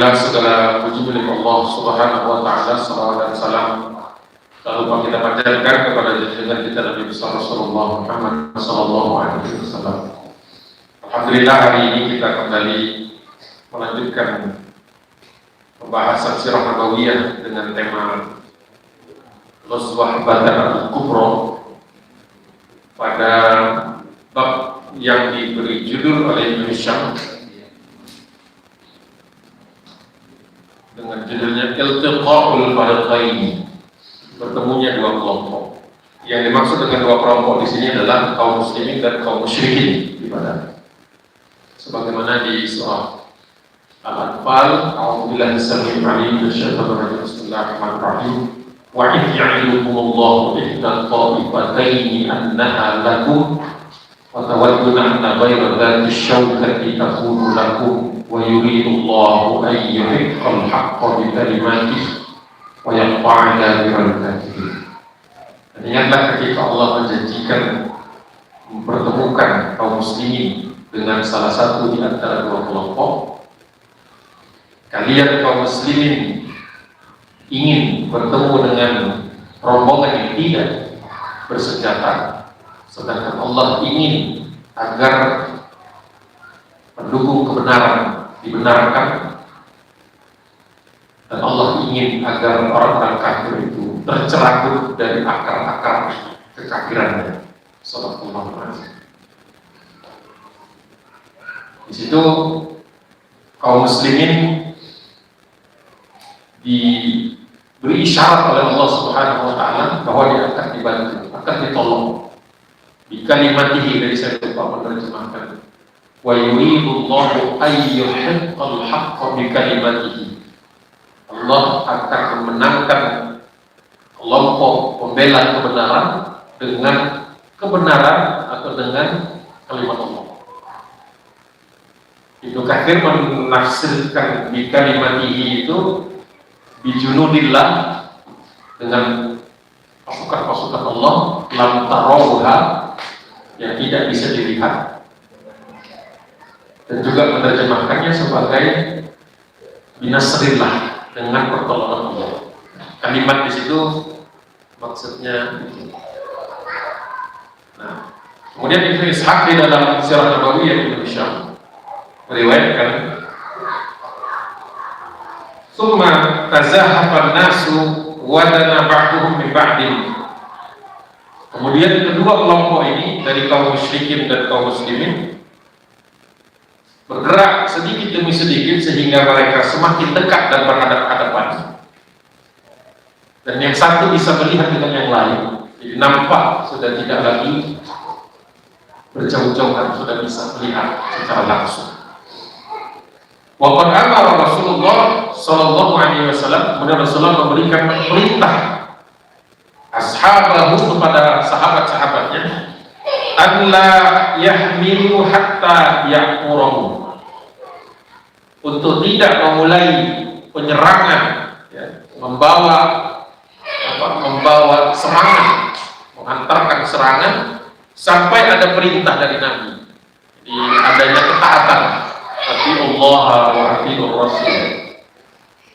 Alhamdulillah, segala puji milik Allah Subhanahu wa taala, salawat dan salam lalu kita panjatkan kepada junjungan kita Nabi besar Rasulullah Muhammad sallallahu alaihi wasallam. Alhamdulillah, hari ini kita kembali melanjutkan pembahasan sirah nabawiyah dengan tema Ghazwah Badar al-Kubra pada bab yang diberi judul oleh Ibnu Hisham dengan judulnya Iltiqa'ul Fariqain, bertemunya dua kelompok. Yang dimaksud dengan dua kelompok di sini adalah kaum muslimin dan kaum musyrikin di Badar. Sebagaimana di surah Al-Anfal, a'udzubillahi minasyaitonir rajim, bismillahirrahmanirrahim. Wa idh ya'idukumullahu ihda ta'ifataini annaha lakum wa tawadduna anna ghayra dhati syawkati takunu lakum wa yuridullahu an yuhiqqal haqqa bi kalimatihi wa yaqta'a dabiral kafirin. Dan ingatlah ketika Allah menjanjikan mempertemukan kaum muslimin dengan salah satu di antara dua kelompok. Kalian kaum muslimin ingin bertemu dengan rombongan yang tidak bersenjata, sedangkan Allah ingin agar pendukung kebenaran dibenarkan, dan Allah ingin agar orang-orang kafir itu tercerabut dari akar-akar kekafirannya. Sallallahu alaihi wasallam. Di situ kaum muslimin diberi isyarat oleh Allah Subhanahu wa taala bahwa dia akan dibantu, akan ditolong. Di kalimatihi, dari saya lupa menerjemahkan. Wa yuridullahu ay yuhiqqal haqqa bi kalimatihi. Allah akan memenangkan kelompok pembela kebenaran dengan kebenaran atau dengan kalimat Allah. Ibnu Katsir menafsirkan bi kalimatihi itu bijunudillah, dengan pasukan-pasukan Allah, lam tarawha, yang tidak bisa dilihat, dan juga menerjemahkannya sebagai binasrillah, dengan pertolongan Allah. Kalimat di situ maksudnya itu. Nah, kemudian Ibnu Ishaq di dalam Sirah Nabawiyah Ibnu Hisham meriwayatkan, "Tsumma tazahafan nasu wa dana ba'duhum min ba'din." Kemudian kedua kelompok ini dari kaum musyrikin dan kaum muslimin bergerak sedikit demi sedikit sehingga mereka semakin dekat dan berhadapan-hadapan. Dan yang satu bisa melihat dengan yang lain, jadi nampak sudah tidak lagi berjauh-jauhan, sudah bisa melihat secara langsung. Wa qad amara Rasulullah sallallahu alaihi wasallam, kemudian Rasulullah memberikan perintah ashabahu kepada sahabat-sahabatnya, an la yahmilu hatta ya'murahu, untuk tidak memulai penyerangan, ya, membawa serangan, menghantarkan serangan sampai ada perintah dari Nabi. Jadi adanya ketaatan, atiullah wa atiur rasul.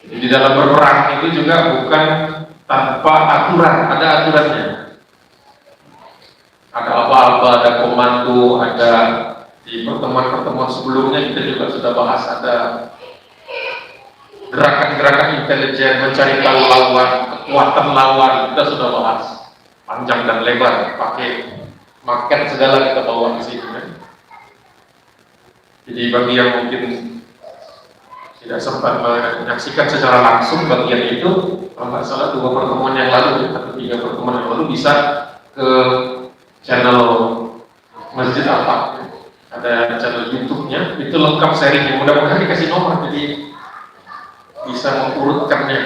Jadi di dalam berperang itu juga bukan tanpa aturan, ada aturannya. Ada apa-apa, ada komando, ada di pertemuan-pertemuan sebelumnya kita juga sudah bahas, ada gerakan-gerakan intelijen mencari tahu lawan, kekuatan lawan, kita sudah bahas panjang dan lebar, pakai market segala kita bawa ke sini. Jadi bagi yang mungkin tidak sempat menyaksikan secara langsung bagian itu, kalau nggak salah 2 pertemuan yang lalu atau 3 pertemuan yang lalu, bisa ke channel Masjid Al-Faq, ada channel YouTube-nya, itu lengkap serinya. Mudah-mudahan dikasih nomor jadi bisa mengurutkannya.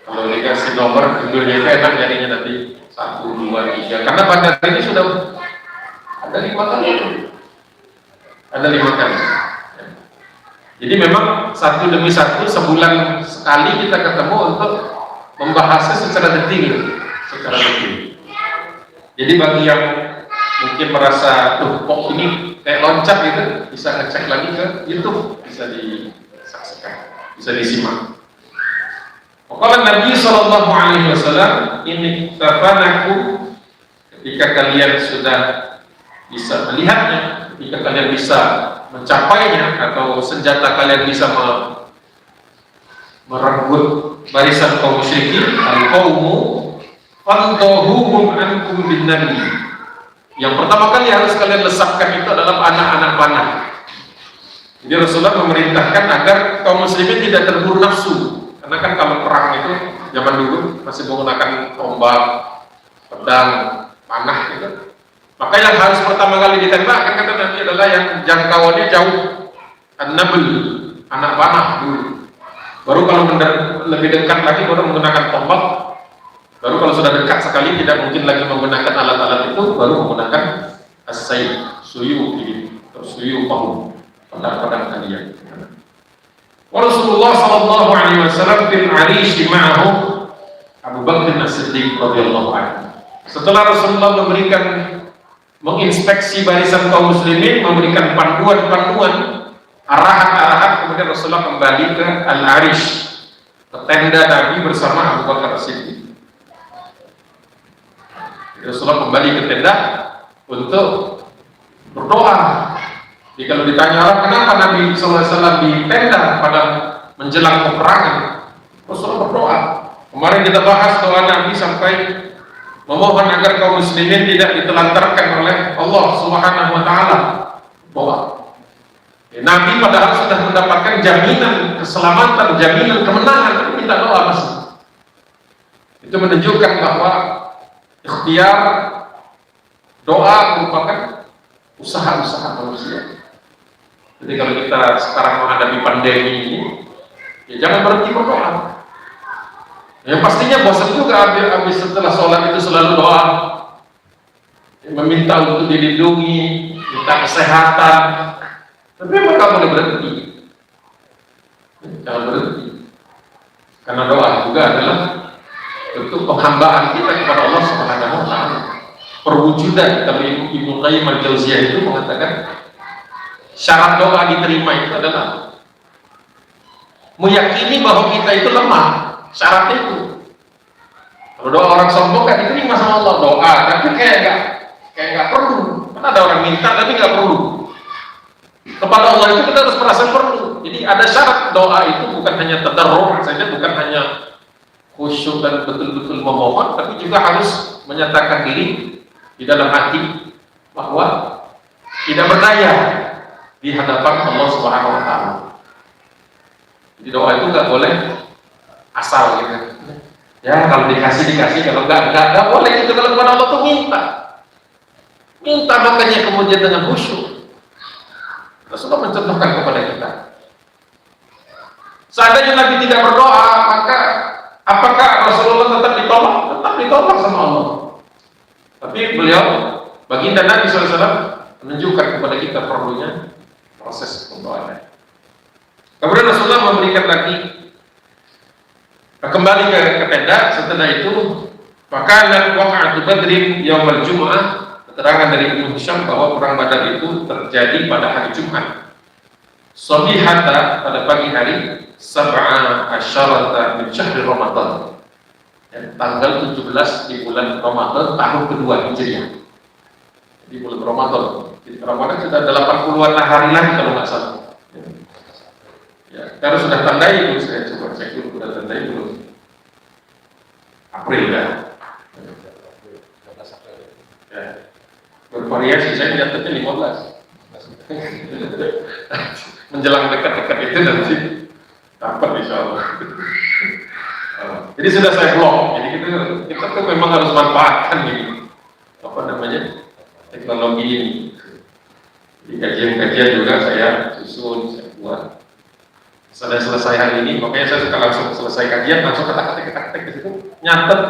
Kalau dikasih nomor judulnya itu enak jadinya nanti 1, 2, 3. Karena pada hari ini sudah ada 5 kali. Ada 5 kali. Jadi memang satu demi satu, sebulan sekali kita ketemu untuk membahasnya secara detail. Jadi bagi yang mungkin merasa, tuh kok ini kayak loncat gitu, bisa ngecek lagi ke YouTube, bisa disaksikan. jelaskan, bisa disimak. Qala Nabi sallallahu alaihi wasallam, ini tafanaku, ketika kalian sudah bisa melihatnya, ketika kalian bisa mencapainya, atau senjata kalian bisa merenggut barisan kaum musyrikin, al-qaumu fantahuhum ankum bin nabi. Yang pertama kali harus kalian lesapkan itu adalah anak-anak panah. Jadi Rasulullah memerintahkan agar kaum muslimin tidak terburu nafsu. Karena kan kalau perang itu zaman dulu masih menggunakan tombak, pedang, panah gitu. Maka yang harus pertama kali ditembakkan kata Nabi adalah yang jangkauannya jauh, an-nabl, anak panah dulu. Baru kalau lebih dekat lagi baru menggunakan tombak. Baru kalau sudah dekat sekali tidak mungkin lagi menggunakan alat-alat itu, baru menggunakan as-sayf, suyu gitu, atau suyu pahu, pedang-pedang kalian. Rasulullah sallallahu alaihi wasallam fil arish ma'ahu Abu Bakr As-Siddiq radhiyallahu anhu. Setelah Rasulullah menginspeksi barisan kaum muslimin, memberikan panduan-panduan, arahan-arahan, kemudian Rasulullah kembali ke Al-Arish, ke tenda Nabi bersama Abu Bakar As-Siddiq. Rasulullah kembali ke tenda untuk berdoa. Jadi kalau ditanya orang kenapa Nabi SAW di tenda pada menjelang peperangan, Rasulullah berdoa. Kemarin kita bahas doa Nabi sampai memohon agar kaum muslimin tidak ditelantarkan oleh Allah Subhanahu wa taala. Doa. Nabi padahal sudah mendapatkan jaminan keselamatan, jaminan kemenangan, tapi minta doa masih. Itu menunjukkan bahwa ikhtiar doa merupakan usaha-usaha manusia. Jadi kalau kita sekarang menghadapi pandemi ini, ya jangan berhenti berdoa. Ya pastinya bosan juga habis setelah sholat itu selalu doa, ya, meminta untuk dilindungi, minta kesehatan. Tapi memang nggak boleh berhenti. Jangan berhenti. Karena doa juga adalah bentuk penghambaan kita kepada Allah Subhanahu wa taala. Perwujudan. Kalau Ibnu Qayyim Al-Jauziyah itu mengatakan syarat doa diterima itu adalah meyakini bahwa kita itu lemah. Syaratnya itu. Kalau doa orang sombong kan diterima sama Allah, doa tapi kayak nggak perlu. Kan ada orang minta tapi nggak perlu. Kepada Allah itu kita harus merasa perlu. Jadi ada syarat doa itu bukan hanya tadarrur saja, bukan hanya khusyuk dan betul-betul memohon, tapi juga harus menyatakan diri di dalam hati bahwa tidak berdaya di hadapan Allah Subhanahu wa taala. Jadi doa itu nggak boleh asal gitu. Ya kalau dikasih, kalau nggak boleh itu. Kalau kepada Allah tuh minta makanya kemudian dengan khusyuk. Rasulullah mencontohkan kepada kita. Seandainya Nabi tidak berdoa, maka apakah Rasulullah tetap ditolak? Tetap ditolak sama Allah. Tapi beliau, baginda Nabi SAW, menunjukkan kepada kita perlunya proses pembawaannya. Kemudian Rasulullah memberikan lagi, kembali ke tenda. Setelah itu, maka waqa'atu Badrin yaumal Jum'ah. Keterangan dari Ibnu Hisham bahwa perang Badar itu terjadi pada hari Jumat. Sabihata, pada pagi hari, sab'a asyarata min syahri Ramadan. Tanggal 17 di bulan Ramadan tahun kedua Hijriah. Di bulan Ramadan. Di Ramadan sudah 80-an hari lagi kalau nggak salah. Ya, kalau sudah tandai itu saya coba cek dulu, sudah tandai belum? April ya. Ya. Bervariasi, saya nyatetnya 15. Menjelang dekat-dekat itu nanti dapat insya Allah. Jadi sudah saya blok. Jadi kita tuh memang harus manfaatkan ini, apa namanya, teknologi ini. Di kajian-kajian juga saya susun, saya buat. Setelah selesai hari ini, makanya saya suka langsung selesai kajian, langsung ketak-ketik di situ, nyatet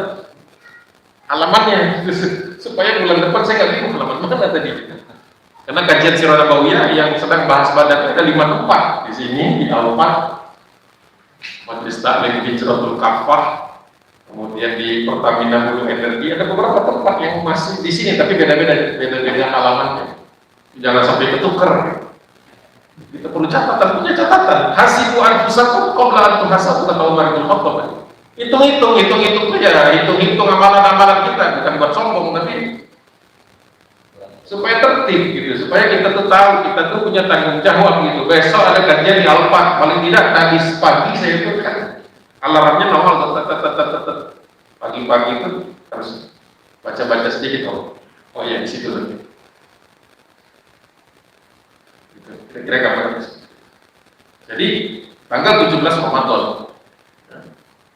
halamannya, supaya bulan depan saya nggak bingung halaman mana tadi. Karena kajian Sirah Nabawiyah yang sedang bahas Badar ada 5 tempat di sini, di Al-Fat, Majelis Taklim Hijratul Kafah, kemudian di Pertamina Hulu Energi, ada beberapa tempat yang masih di sini, tapi beda-beda halamannya. Jangan sampai ketuker. Kita perlu catatan, punya catatan. Hasibu anfusakum qabla an tuhasabu, kata Umar bin Khattab. Hitung-hitung ya, hitung-hitung amalan-amalan kita, bukan buat sombong, tapi supaya tertib gitu, supaya kita tuh tahu kita tuh punya tanggung jawab gitu. Besok ada kajian di Alfa, paling tidak tadi pagi saya itu kan alarmnya nongol, pagi-pagi itu harus baca-baca sedikit. Oh ya, di situ lagi. Kira-kira kapan? Jadi tanggal 17 Ramadan,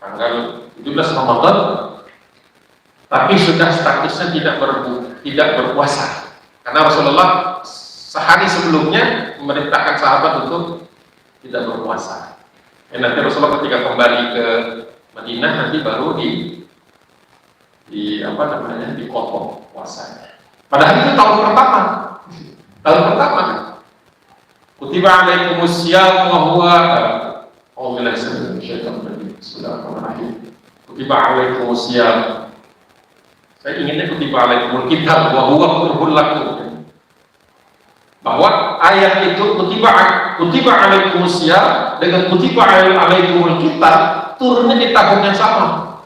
tanggal 17 Ramadan, tapi sudah statusnya tidak berpuasa, karena Rasulullah sehari sebelumnya memerintahkan sahabat untuk tidak berpuasa. Nanti Rasulullah ketika kembali ke Madinah nanti baru dipotong puasanya. Padahal itu tahun pertama. Kutiba alaikumus syiyam wa huwa Bismillahirrahmanirrahim. Kutiba alaikumus syiyam. Saya inginnya kutiba alaikumul kitab wa huwa kurhul lakum. Bahwa ayat itu kutiba alaikumus syiyam dengan kutiba alaikumul kitab turunnya di tahun yang sama.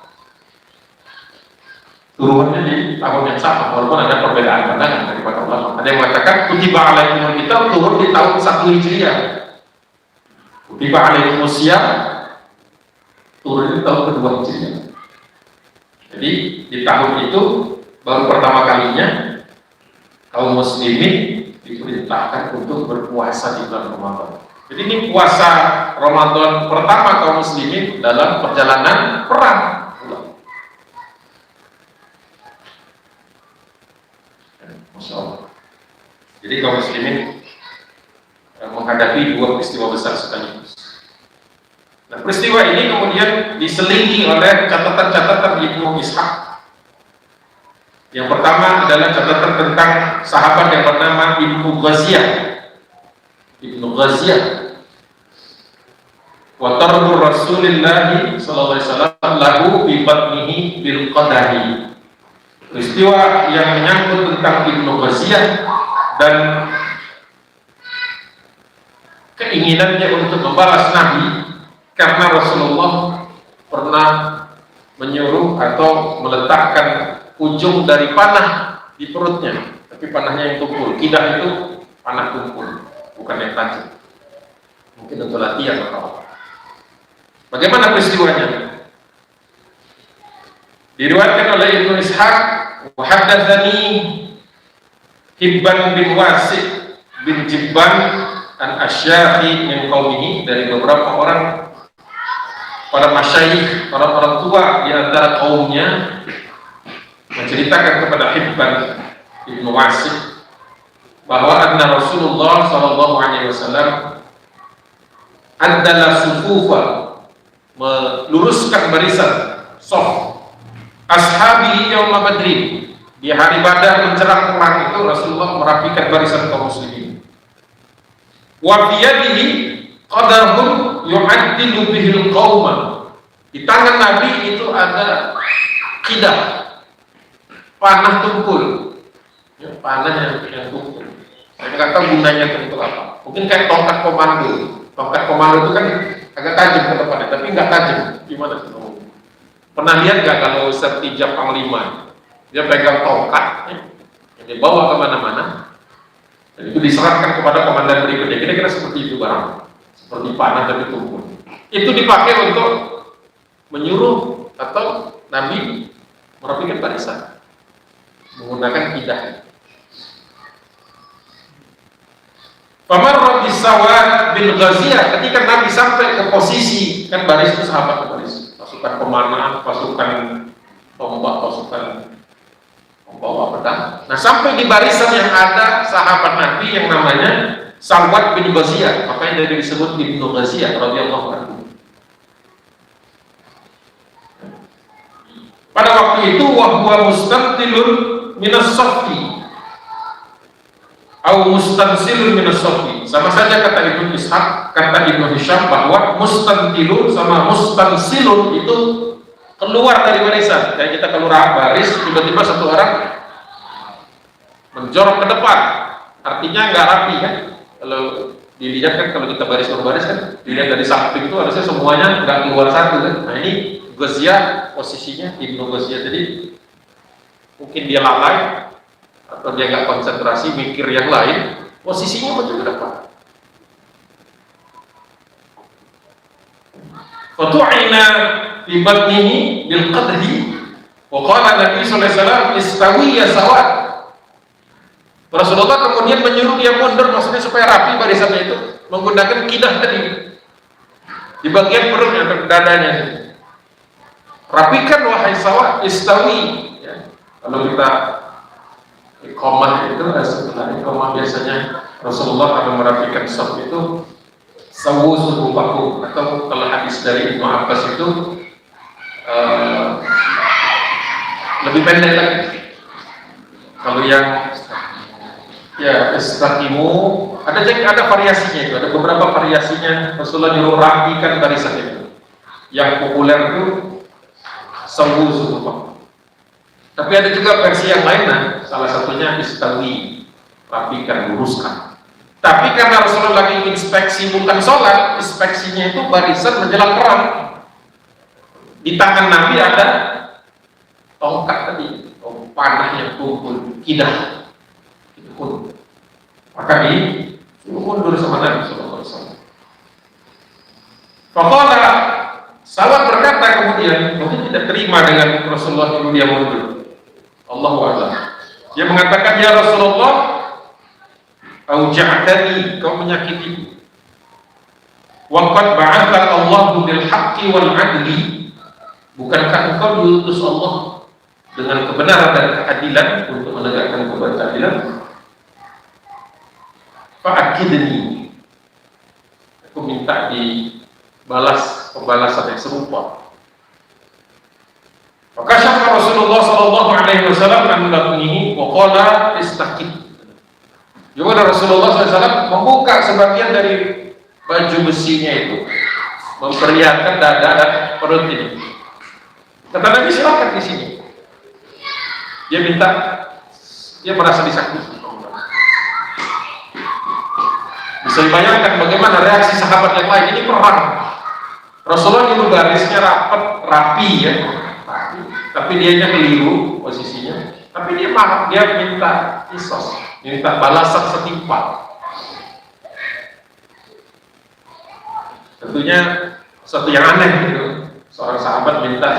Turunnya di tahun yang sama, walaupun ada perbedaan pandangan daripada ulama. Ada yang mengatakan kutiba alaikumul kitab turun di tahun 1 Hijriah. Kutiba alaikumus syiyam turun di tahun kedua Hijriah. Jadi di tahun itu baru pertama kalinya kaum muslimin diperintahkan untuk berpuasa di bulan Ramadan. Jadi ini puasa Ramadan pertama kaum muslimin dalam perjalanan perang. Masya Allah. Jadi kaum muslimin menghadapi dua peristiwa besar sekaligus. Nah, peristiwa ini kemudian diselingi oleh catatan-catatan Ibnu Ishaq. Yang pertama adalah catatan tentang sahabat yang bernama Ibnu Ghaziyah. Wa tarbu Rasulillah sallallahu alaihi wasallam lahu bi batnihi bil qadahi. Peristiwa yang menyangkut tentang Ibnu Ghaziyah dan keinginannya untuk membalas Nabi karena Rasulullah pernah menyuruh atau meletakkan ujung dari panah di perutnya, tapi panahnya yang tumpul. Kidah itu panah tumpul, bukan yang tajam. Mungkin untuk latihan atau apa. Bagaimana peristiwanya? Diriwayatkan oleh Ibnu Ishaq, wa haddatsani Hibban bin Wasi' bin Jibban an Asy-Syafi min qaumihi, dari beberapa orang para masyayikh, orang-orang tua di antara kaumnya menceritakan kepada Hibban bin Wasi' bahwa anna Rasulullah sallallahu alaihi wasallam adalah sufufa, meluruskan barisan sof ashabi yaum badrin, di hari Badar menjelang perang itu Rasulullah merapikan barisan kaum muslimin. Wa biyadihi qadarhum yu'addilu bihil qauma, di tangan Nabi itu ada qidah, panah tumpul, ya, panah yang tumpul. Saya nggak tahu gunanya untuk apa. Mungkin kayak tongkat komando. Tongkat komando itu kan agak tajam ke depannya, tapi nggak tajam. Gimana sih? Pernah lihat nggak kalau sertijab panglima, dia pegang tongkat, yang dibawa kemana-mana, dan itu diserahkan kepada komandan berikutnya. Kira-kira seperti itu barang, seperti panah tapi tumpul. Itu dipakai untuk menyuruh atau Nabi merapikan barisan menggunakan kidah. Famarra bisawad bin Ghaziyah, ketika Nabi sampai ke posisi, kan baris itu sahabat baris, pasukan pemanah, pasukan tombak, pasukan membawa pedang. Nah, sampai di barisan yang ada sahabat Nabi yang namanya Sawad bin Ghaziyah, makanya dari disebut Ibnu Ghaziyah radhiyallahu anhu. Pada waktu itu wahwa mustantilun minas saffi au mustansilun minas saffi, sama saja kata Ibnu Ishaq, kata Ibnu Hisham bahwa mustantilun sama mustansilun itu keluar dari barisan. Kayak kita keluar baris, tiba-tiba satu orang menjorok ke depan, artinya nggak rapi kan. Kalau dilihat kan kalau kita baris per baris kan, dilihat dari samping itu harusnya semuanya nggak keluar satu kan. Nah ini Ghaziyah posisinya, Ibnu Ghaziyah tadi mungkin dia lalai atau dia nggak konsentrasi mikir yang lain, posisinya betul ke depan. Fatu'ina fi batnihi bil qadhi wa qala Nabi sallallahu alaihi wasallam istawi ya sawat. Rasulullah kemudian menyuruh dia mundur, maksudnya supaya rapi barisannya itu, menggunakan kidah tadi di bagian perut atau dadanya. Rapikan wahai sawat, istawi. Ya. Kalau kita iqamah itu, setelah iqamah biasanya Rasulullah akan merapikan saf itu sawu sufufakum, atau kalau hadis dari Ibnu Abbas itu lebih pendek lagi. Kalau yang ya istaqimu, ada variasinya itu, ada beberapa variasinya. Rasulullah nyuruh rapikan barisan itu. Yang populer itu sawu sufufakum. Tapi ada juga versi yang lain, nah, salah satunya istawi, rapikan, luruskan. Tapi karena Rasulullah lagi inspeksi bukan sholat, inspeksinya itu barisan menjelang perang. Di tangan Nabi ada tongkat tadi, panah yang tumpul, kidah. Itu pun. Maka disuruh mundur sama Nabi SAW. Faqala, sahabat berkata kemudian, mungkin tidak terima dengan Rasulullah itu dia mundur. Allahu a'lam. Dia mengatakan, ya Rasulullah, auja'tani, kau menyakiti. Wa qad ba'athaka Allahu bil haqqi wal 'adli. Bukankah engkau diutus Allah dengan kebenaran dan keadilan untuk menegakkan keadilan? Fa'akidni. Aku minta dibalas pembalasan yang serupa. Maka syaffa Rasulullah sallallahu alaihi wasallam an batnihi wa qala istaqim. Juga Rasulullah SAW membuka sebagian dari baju besinya itu, memperlihatkan dada dan perut ini. Kata Nabi, silakan di sini. Dia merasa disakiti. Bisa dibayangkan bagaimana reaksi sahabat yang lain. Ini perang. Rasulullah nyuruh barisnya rapi ya. Tapi dianya keliru posisinya. Tapi dia minta kisos, minta balasan setimpal. Tentunya sesuatu yang aneh gitu. Seorang sahabat minta,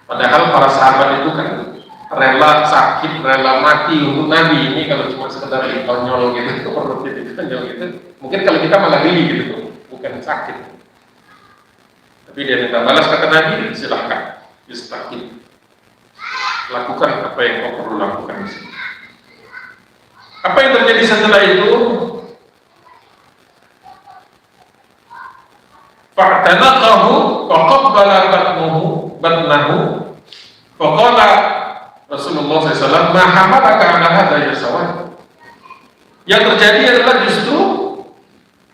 padahal para sahabat itu kan rela sakit, rela mati untuk Nabi. Ini kalau cuma sekedar ditonyol gitu, perut ditonyol gitu, mungkin kalau kita malah geli gitu, bukan sakit. Tapi dia minta balas, kata Nabi, silahkan. Istaqim, lakukan apa yang kau perlu lakukan di sini. Apa yang terjadi setelah itu? Fa'tanaqahu faqabbala batnahu faqala Rasulullah SAW, ma hamalaka ala hadha ya sawad. Yang terjadi adalah justru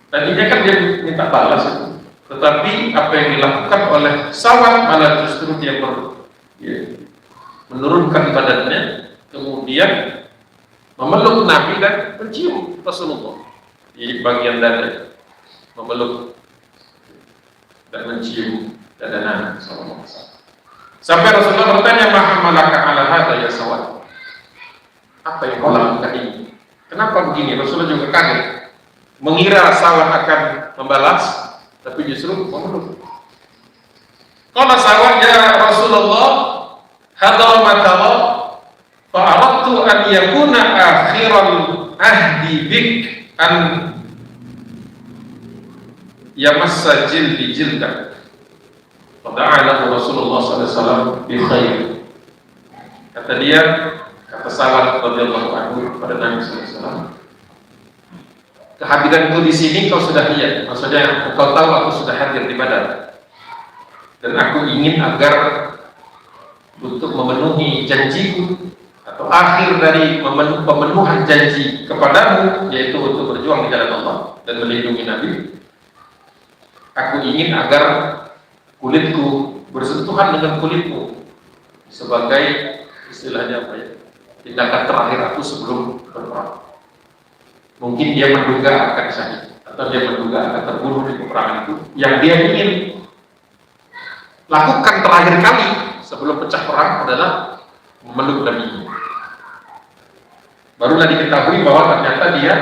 tadinya kan dia minta balas itu, tetapi apa yang dilakukan oleh Sawad malah justru dia menurunkan badannya, kemudian memeluk Nabi dan mencium Rasulullah di bagian dada, memeluk dan mencium dada Nabi SAW. Sampai Rasulullah bertanya, mahamalaka ala hadha ya Sawad, apa yang kau lakukan ini? Kenapa begini? Rasulullah juga kaget, mengira Sawad akan membalas, tapi justru memeluk. Qala Sawad, ya Rasulullah, hadha matara fa aradtu an yakuna akhiran ahdi bik an yamassa jildi jildak. Fada'alahu Rasulullah SAW bi khair. Kata dia, kata Sawad radhiyallahu anhu pada Nabi SAW, kehadiranku di sini kau sudah lihat, maksudnya kau tahu aku sudah hadir di Badar, dan aku ingin agar untuk memenuhi janjiku atau akhir dari pemenuhan janji kepadamu, yaitu untuk berjuang di jalan Allah dan melindungi Nabi, aku ingin agar kulitku bersentuhan dengan kulitmu sebagai istilahnya apa ya, tindakan terakhir aku sebelum berperang. Mungkin dia menduga akan syahid atau dia menduga akan terbunuh di peperangan itu, yang dia ingin lakukan terakhir kali sebelum pecah perang adalah memeluk Nabi. Barulah diketahui bahwa ternyata dia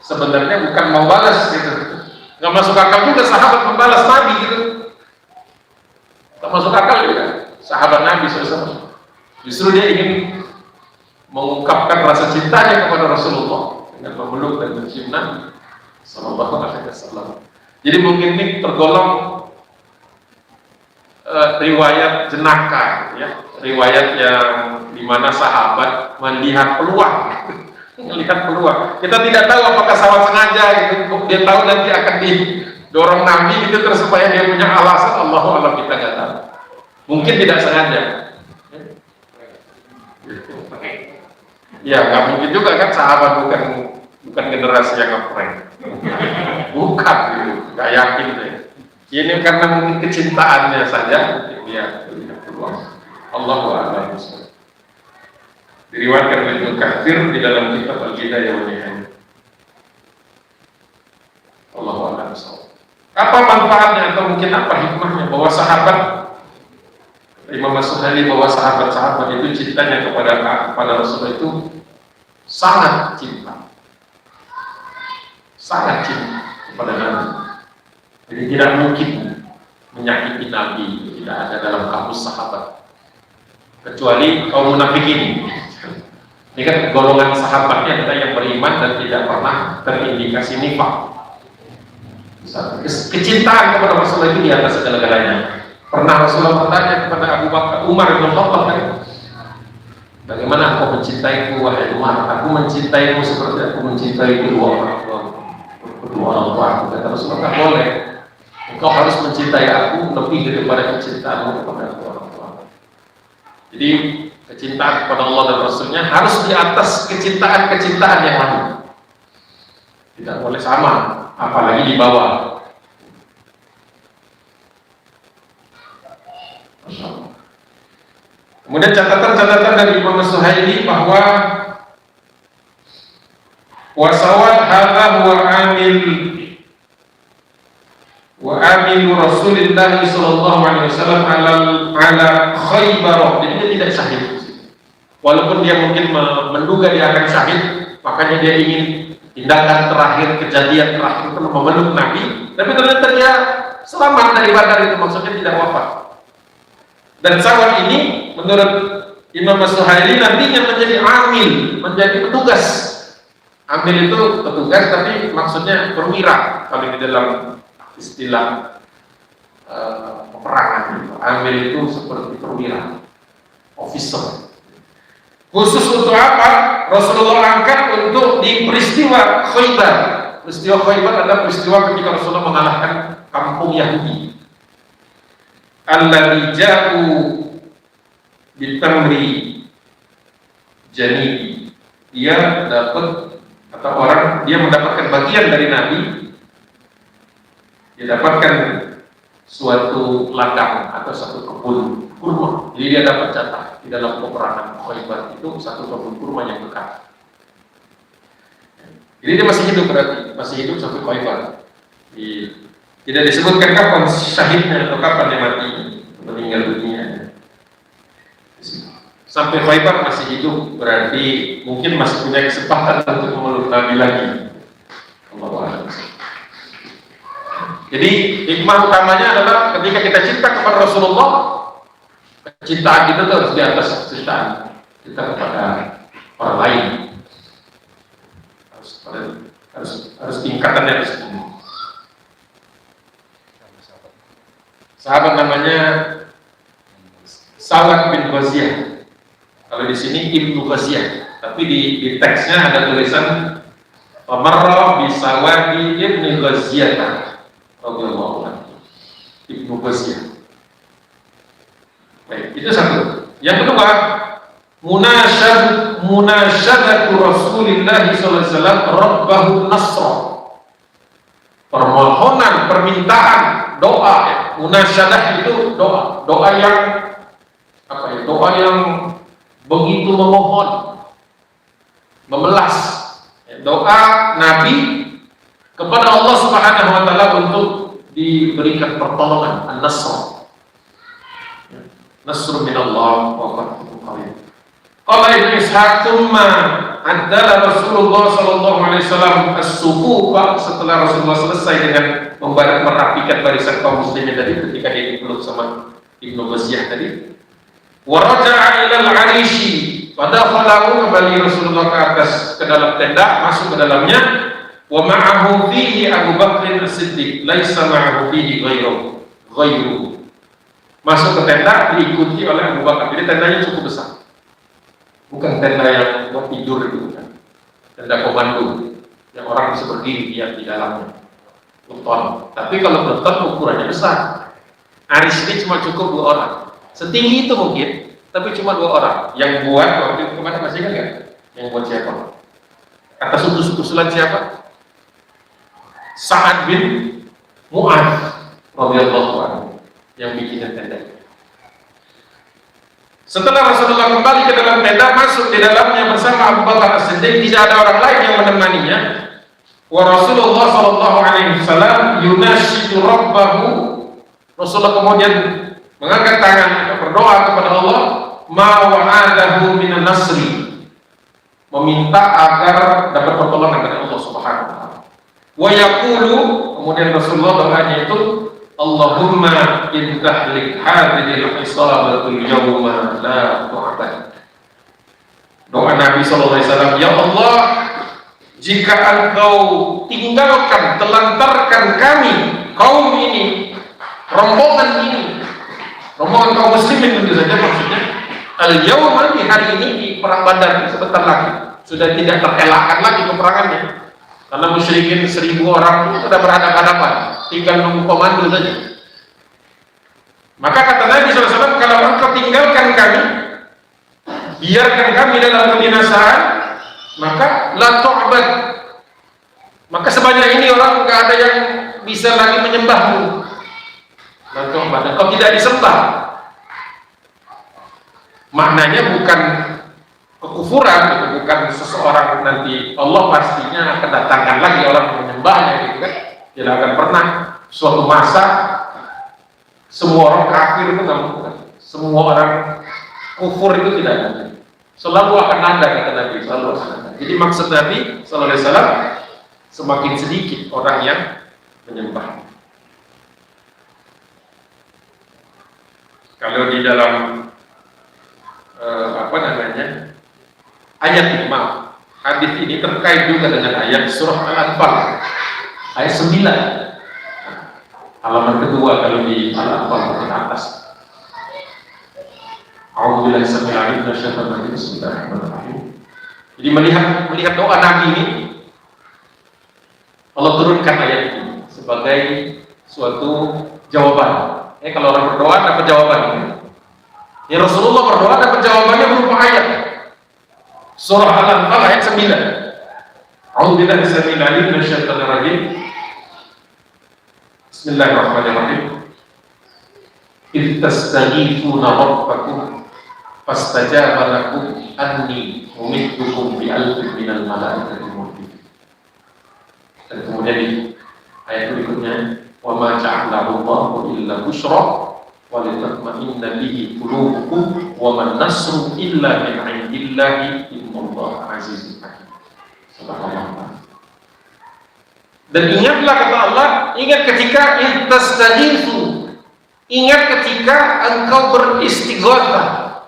sebenarnya bukan mau balas gitu. Nggak masuk akal juga sahabat membalas Nabi gitu. Nggak masuk akal juga sahabat Nabi SAW. Justru dia ingin mengungkapkan rasa cintanya kepada Rasulullah dengan memeluk dan mencium Nabi Sallallahu Alaihi Wasallam. Jadi mungkin ini tergolong riwayat jenaka, ya, riwayat yang dimana sahabat melihat peluang, melihat peluang. Kita tidak tahu apakah sahabat sengaja gitu, dia tahu nanti akan didorong Nabi gitu terus supaya dia punya alasan. Allahu a'lam, kita nggak tahu. Mungkin tidak sengaja. Ya nggak mungkin juga kan, sahabat bukan generasi yang ngeprank, bukan gitu, nggak yakin deh. Ini karena mungkin kecintaannya saja, dia peluang. Allahu a'lam. Diriwayatkan oleh Ibnu Katsir di dalam kitab Al-Bidayah wa Nihayah. Allahu a'lam. Apa manfaatnya atau mungkin apa hikmahnya bahwa sahabat Imam As-Suhaili, bahwa sahabat-sahabat itu cintanya kepada Rasul itu sangat cinta kepada Nabi. Jadi tidak mungkin menyakiti Nabi, tidak ada dalam kamus sahabat, kecuali kaum munafik ini. Ini kan golongan sahabatnya adalah yang beriman dan tidak pernah terindikasi nifaq. Kecintaan kepada Rasulullah itu di atas segala-galanya. Pernah Rasulullah bertanya kepada Abu Bakar, Umar bin Khattab kan, bagaimana engkau mencintaiku wahai Umar? Aku mencintaimu seperti aku mencintai kedua orang tua. Kata Rasulullah, tak boleh. Engkau harus mencintai aku lebih daripada kecintaanmu kepada orang tua. Jadi kecintaan kepada Allah dan Rasulnya harus di atas kecintaan yang lain. Tidak boleh sama, apalagi di bawah. Kemudian catatan dari Imam As-Suhaili bahwa wasawat hadza wa amil Rasulullah sallallahu alaihi wasallam ala Khaybar. Jadi dia tidak syahid. Walaupun dia mungkin menduga dia akan syahid, makanya dia ingin tindakan terakhir, kejadian terakhir itu memeluk Nabi, tapi ternyata dia selamat dari Badar itu, maksudnya tidak wafat. Dan sahabat ini menurut Imam As-Suhaili nantinya menjadi amil, menjadi petugas. Amil itu petugas, tapi maksudnya perwira kalau di dalam istilah peperangan. Amil itu seperti perwira, officer. Khusus untuk apa? Rasulullah angkat untuk di peristiwa Khaybar. Peristiwa Khaybar adalah peristiwa ketika Rasulullah mengalahkan kampung Yahudi. Alladzi ja'u bitamri janibi. Dia mendapatkan bagian dari Nabi. Dia dapatkan suatu ladang atau satu kebun kurma. Jadi dia dapat jatah di dalam peperangan Khaybar itu satu kebun kurma yang dekat. Jadi dia masih hidup, berarti masih hidup sampai Khaybar. Tidak disebutkan kapan syahidnya atau kapan dia mati, meninggal dunia. Sampai Khaybar masih hidup, berarti mungkin masih punya kesempatan untuk memeluk Nabi lagi. Jadi hikmah utamanya adalah ketika kita cinta kepada Rasulullah, kecintaan kita harus di atas kecintaan kita kepada orang lain. Harus tingkatannya harus tinggi. Sahabat namanya Salat bin Ghaziyah. Kalau di sini Ibnu Ghaziyah, tapi di teksnya ada tulisan Famarra bi Sawadi Ibnu Ghaziyah radhiyallahu anhu. Ibnu Ghaziyah. Baik, itu satu. Yang kedua, munasyadatu Rasulillah sallallahu alaihi wasallam rabbahu nasra. Permohonan, permintaan, doa ya. Munasyadah itu doa yang apa ya? Doa yang begitu memohon, memelas. Doa Nabi kepada Allah Subhanahu wa taala untuk diberikan pertolongan, an-nasr. Nasr min Allah wa fathun qarib. Qala Ibnu Ishaq tsumma addala Rasulullah sallallahu alaihi wasallam as-sufufa, setelah Rasulullah selesai dengan merapikan barisan kaum muslimin tadi ketika dia dipeluk sama Ibnu Basyah tadi. Wa raja'a ila al-arishi, fadakhalahu, kembali Rasulullah ke dalam tenda, masuk ke dalamnya. Wa ma'ahu fihi Abu Bakr as-Siddiq, laisa ma'ahu fihi ghairuhu. Masuk ke tenda diikuti oleh Abu Bakar. Jadi tendanya cukup besar. Bukan tenda yang buat tidur gitu kan. Tenda komando yang orang bisa berdiri dia di dalamnya. Beton. Tapi kalau beton ukurannya besar. Aris ini cuma cukup 2 orang. Setinggi itu mungkin, tapi cuma 2 orang. Yang buat waktu itu kemana masih kan? Yang buat siapa? Kata susulan siapa? Sa'ad bin Mu'adz radhiyallahu anhu yang bikin tenda. Setelah Rasulullah kembali ke dalam tenda, masuk di dalamnya bersama Abu Bakar As-Siddiq, tidak ada orang lain yang menemaninya. Wa Rasulullah sallallahu alaihi wasallam yunashidu rabbahu. Rasulullah kemudian mengangkat tangan berdoa kepada Allah, ma wa'adahu minan nasri, meminta agar dapat pertolongan dari Allah Subhanahu wa taala. Wa yaqulu, kemudian Rasulullah doanya itu, Allahumma in tahlik hadhil isabatul yawma la tu'bad. Doa Nabi sallallahu alaihi wasallam, ya Allah, jika Engkau tinggalkan, telantarkan kami, kaum ini, rombongan kaum muslimin tentu saja maksudnya, al-yawma, di hari ini, di perang Badar sebentar lagi sudah tidak terelakkan lagi peperangannya. Karena musyrikin 1000 orang itu sudah berhadapan-hadapan, tinggal nunggu komando saja. Maka kata Nabi SAW, kalau engkau tinggalkan kami, biarkan kami dalam kebinasaan, maka la tu'bad, maka sebanyak ini orang nggak ada yang bisa lagi menyembahmu. La tu'bad, engkau tidak disembah. Maknanya bukan kekufuran, bukan seseorang nanti Allah pastinya akan datangkan lagi orang yang menyembahnya gitu kan. Tidak akan pernah suatu masa semua orang kafir itu nggak mungkin. Semua orang kufur itu tidak ada. Selalu akan ada, kata Nabi, selalu akan ada. Jadi maksud Nabi sallallahu alaihi wasallam, semakin sedikit orang yang menyembah. Kalau di dalam ayat ini, hadis ini terkait juga dengan ayat surah Al-Anfal ayat 9, halaman kedua kalau di Al-Anfal di atas. A'udzubillahi samil alim minasyaitonir rajim. Bismillahirrahmanirrahim. Jadi melihat doa Nabi ini, Allah turunkan ayat ini sebagai suatu jawaban. Kalau orang berdoa dapat jawaban. Ya Rasulullah berdoa dapat jawabannya berupa ayat. Surah Al-Anfal ayat 9. A'udzubillahi samil alim minasyaitonir rajim. Bismillahirrahmanirrahim. Idh tastaghithuna rabbakum fastajaba lakum anni mumiddukum bi alfin minal malaikati murdifin. Dan kemudian di ayat berikutnya, wa ma ja'alahu Allahu illa busyra wa litatma'inna bihi qulubukum wa man nasru illa min 'indillahi innallaha 'azizun hakim. Subhanallah. Dan ingatlah, kata Allah, ingat ketika istaghitsu, ingat ketika engkau beristighatsah.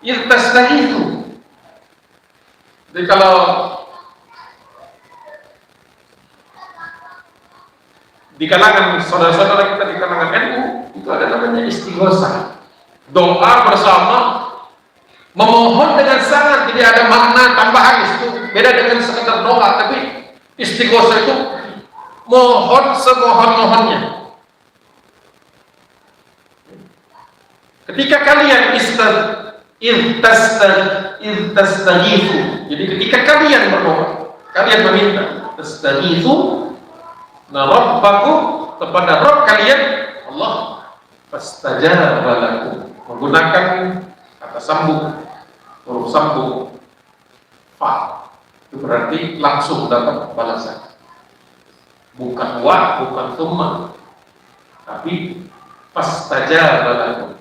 Istaghitsu. Jadi kalau di kalangan saudara-saudara kita di kalangan NU itu ada namanya istighatsah. Doa bersama, memohon dengan sangat, tidak ada makna tambahan. Itu beda dengan sekedar doa, tapi istighatsah itu mohon semohon-mohonnya. Ketika kalian istaghitsu, jadi ketika kalian berdoa, kalian meminta, istaghitsu rabbakum, kepada Rabb kalian, Allah fastajaba lakum, menggunakan kata sambung, huruf sambung fa, itu berarti langsung dapat balasan. bukan wa, bukan thumma, tapi fastajaba lakum,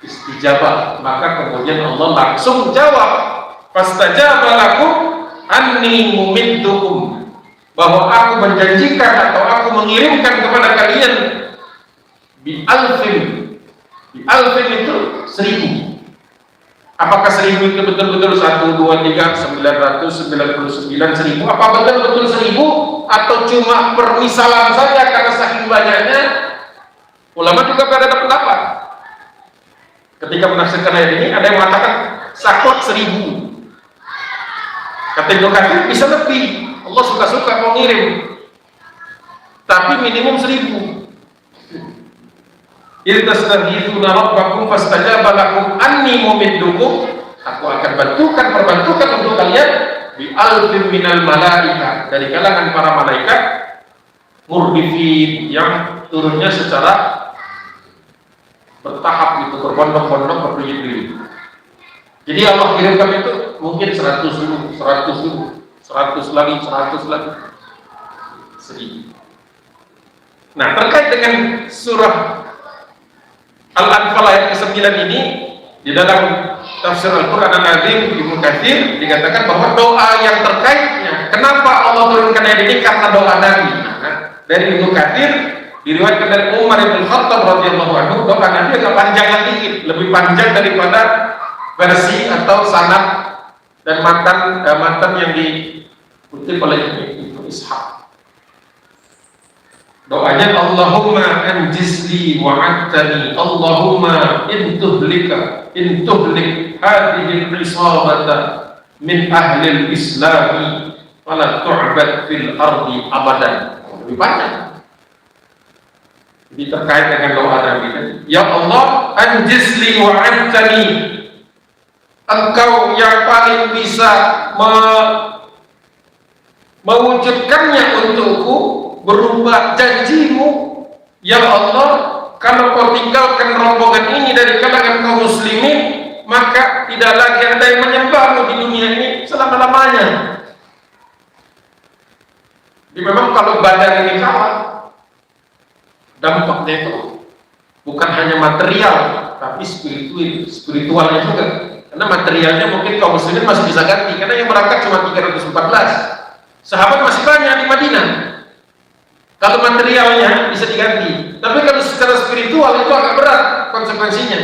istijabah. Maka kemudian Allah langsung jawab, fastajaba lakum anni mumiddukum, bahwa aku menjanjikan atau aku mengirimkan kepada kalian bi alfin itu 1000. Apakah 1000 itu betul-betul 1, 2, 3, 999, 1000? Apa betul-betul 1000 atau cuma permisalan saja karena saking banyaknya? Ulama juga berada pendapat. Ketika menafsirkan ayat ini, ada yang mengatakan sakot 1000. Kata Ibnu Katsir bisa lebih. Allah suka-suka mau ngirim, tapi minimum 1000. Irtastaghithuna rabbakum fastajaba lakum anni mumiddukum, aku akan perbantukan untuk kalian bi alfin minal malaika, dari kalangan para malaikat murdifin, yang turunnya secara bertahap gitu, berbondong-bondong, berduyun-duyun. Jadi Allah kirimkan itu mungkin 100 dulu, 100 dulu, 100 lagi, 100 lagi, 1000. Nah, terkait dengan surah Al-Anfal ayat ke-9 ini, di dalam tafsir Al-Quran Al-Azim Ibnu Katsir dikatakan bahwa doa yang terkaitnya, kenapa Allah turunkan ayat ini? Karena doa Nabi. Nah, dari Ibnu Katsir diriwayatkan dari Umar bin Khattab radhiyallahu anhu, doa Nabi agak panjang sedikit, lebih panjang daripada versi atau sanad dan matan yang dikutip oleh Ibnu Ishaq. Doanya Allahumma anjizli wa'adtani, Allahumma intuhlik hadhihi al-isabata min ahli al-islami wala tu'bad fil ardi abadan. Lebih panjang. Jadi terkait dengan doa Nabi tadi, ya Allah, anjizli wa'adtani, Engkau yang paling bisa mewujudkannya untukku berupa janjimu, ya Allah, kalau kau tinggalkan rombongan ini dari kalangan kaum muslimin, maka tidak lagi ada yang menyembahmu di dunia ini selama-lamanya. Jadi memang kalau badan ini kalah, dampaknya itu bukan hanya material, tapi spiritualnya juga. Karena materialnya mungkin kaum muslimin masih bisa ganti, karena yang berangkat cuma 314, sahabat masih banyak di Madinah. Kalau materialnya bisa diganti, tapi kalau secara spiritual itu agak berat konsekuensinya.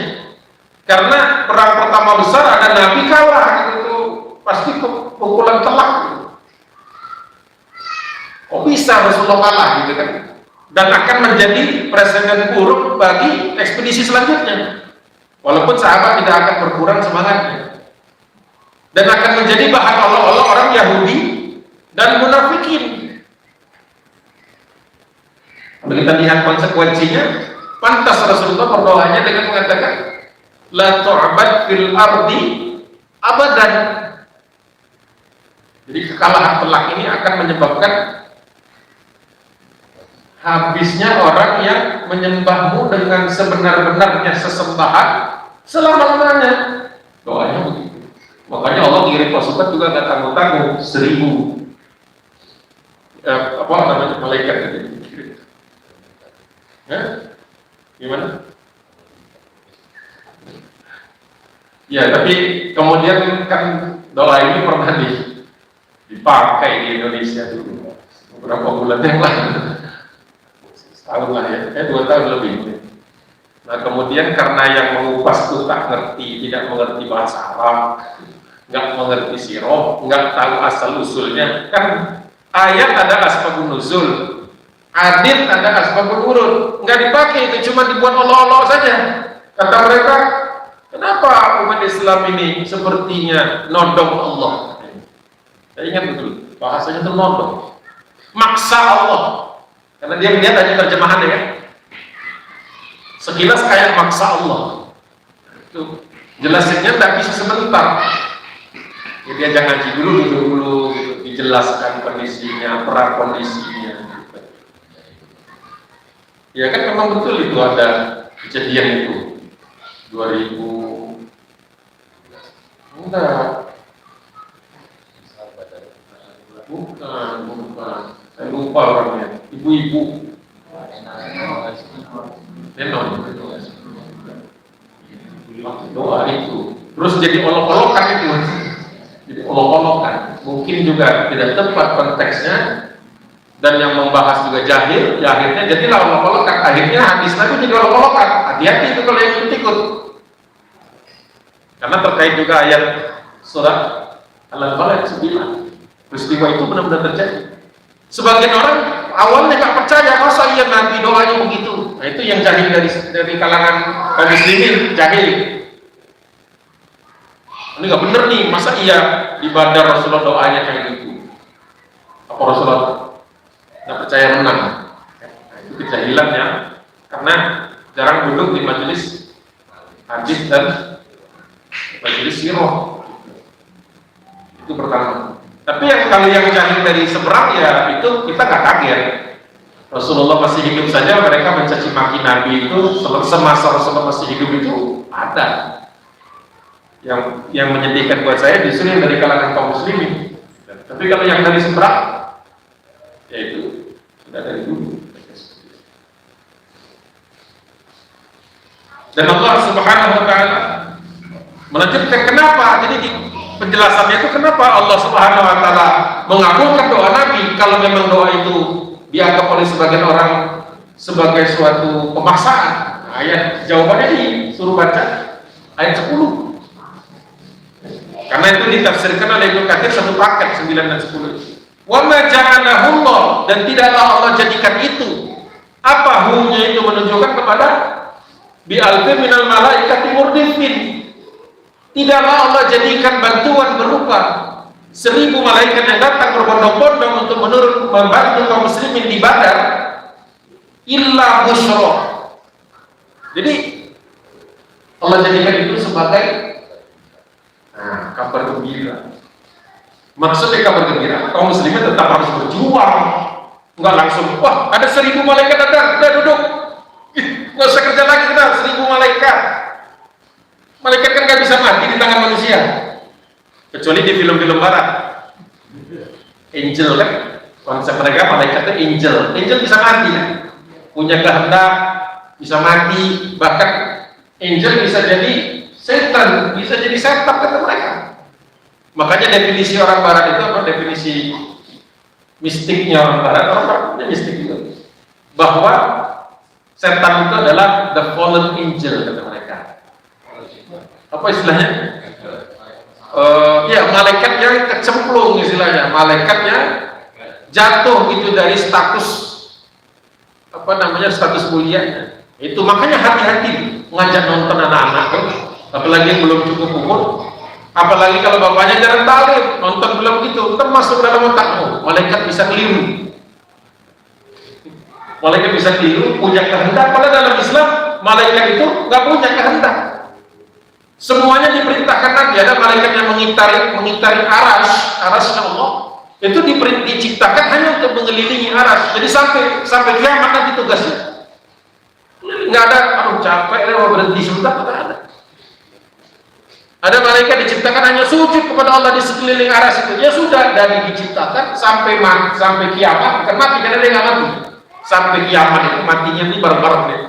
Karena perang pertama besar ada Nabi kalah, itu pasti pukulan telak. Kok bisa Rasulullah kalah gitu kan? Dan akan menjadi presiden buruk bagi ekspedisi selanjutnya. Walaupun sahabat tidak akan berkurang semangatnya, dan akan menjadi bahan olok-olok orang Yahudi dan munafikin. Kalau kita lihat konsekuensinya, pantas Rasulullah berdoanya dengan mengatakan la tu'bad fil ardi abadan. Jadi kekalahan telak ini akan menyebabkan habisnya orang yang menyembahmu dengan sebenar-benarnya sesembahan selama-lamanya. Doanya begitu. Makanya Allah kirim pasukan juga nggak tanggung-tanggung, 1000 malaikat itu. Gimana? Ya, tapi kemudian kan doa ini pernah dipakai di Indonesia dulu beberapa bulan yang lalu, setahun lah ya, 2 tahun lebih. Nah, kemudian karena yang mengupas itu tak ngerti, tidak mengerti bahasa Arab, nggak mengerti sirah, nggak tahu asal usulnya, kan ayat ada asbabun nuzul, hadits ada asbabul wurud, nggak dipakai, itu cuma dibuat olok-olok saja. Kata mereka, kenapa umat Islam ini sepertinya nodong Allah? Saya ingat betul, bahasanya itu nodong, maksa Allah, karena dia melihat hanya terjemahannya kan. Sekilas kayak maksa Allah, itu jelasinnya tidak bisa sebentar. Jadi dia jangan ngaji dulu gitu, dijelaskan kondisinya, prakondisinya. Ya kan memang betul itu ada kejadian itu 2000 enggak bukan saya lupa orangnya, ibu-ibu. Nenon. Doa itu. Terus jadi olok-olokan itu. Jadi olok-olokan. Mungkin juga tidak tepat konteksnya. Dan yang membahas juga jahil, ya akhirnya jadilah olok-olokan. Akhirnya hadis Nabi jadi olok-olokan. Hati-hati itu kalau yang ikut-ikut. Karena terkait juga ayat surat Al-Balad 9. Peristiwa itu benar-benar terjadi. Sebagian orang awalnya nggak percaya, masa iya Nabi doanya begitu. Nah itu yang jahil dari kalangan kaum muslimin, jahil. Ini nggak bener nih, masa iya di Badar Rasulullah doanya kayak gitu. Apa Rasulullah nggak percaya menang? Nah, itu kejahilannya, karena jarang duduk di majelis hadis dan majelis sirah. Itu pertama. Tapi kalau yang jahil dari seberang ya itu kita nggak kaget. Rasulullah masih hidup saja mereka mencaci maki Nabi itu semasa Rasulullah masih hidup itu ada. Yang menyedihkan buat saya justru yang dari kalangan kaum muslimin. Tapi kalau yang dari seberang, ya itu sudah dari dulu. Dan Allah Subhanahu Wa Taala melanjutkan kenapa? Jadi di penjelasannya itu kenapa Allah Subhanahu Wa Taala mengabulkan doa Nabi kalau memang doa itu dianggap oleh sebagian orang sebagai suatu pemaksaan. Nah, ayat jawabannya disuruh baca ayat 10. Karena itu ditafsirkan oleh Ibnu Katsir satu paket 9 dan 10. Wa ma ja'alahullah, dan tidaklah Allah jadikan itu. Apa hunya itu menunjukkan kepada bi alfi minal malaikati murdifin. Tidaklah Allah jadikan bantuan berupa 1000 malaikat yang datang berbondong-bondong untuk membantu kaum muslimin di Badar illa busyra. Jadi Allah jadikan itu sebagai kabar gembira. Maksudnya kabar gembira, kaum muslimin tetap harus berjuang. Enggak langsung, wah ada 1000 malaikat datang, udah duduk. Nggak usah kerja lagi kita, 1000 malaikat. Malaikat kan nggak bisa mati di tangan manusia, kecuali di film-film barat. Angel kan, konsep mereka malaikat itu angel. Angel bisa mati kan, punya kehendak, bisa mati. Bahkan angel bisa jadi setan, bisa jadi setan kata mereka. Makanya definisi orang barat itu apa? Definisi mistiknya orang barat punya mistik itu, bahwa setan itu adalah the fallen angel kata mereka. Apa istilahnya? Ya malaikat yang kecemplung istilahnya, malaikat yang jatuh gitu dari status status mulianya. Itu makanya hati-hati ngajak nonton anak-anak, apalagi yang belum cukup umur, apalagi kalau bapaknya jarang talim, nonton film gitu, termasuk dalam otakmu, malaikat bisa keliru. Malaikat bisa keliru, punya kehendak. Padahal dalam Islam malaikat itu nggak punya kehendak. Semuanya diperintahkan Nabi. Ada malaikat yang mengitari arasnya Allah. Itu diciptakan hanya untuk mengelilingi aras. Jadi sampai kiamat nanti tugasnya. Nggak ada, capek, berhenti sebentar, nggak ada. Ada malaikat diciptakan hanya sujud kepada Allah di sekeliling aras itu. Ya sudah, dari diciptakan sampai kiamat, bukan mati, karena dia nggak mati. Sampai kiamat itu matinya ini bareng-bareng deh.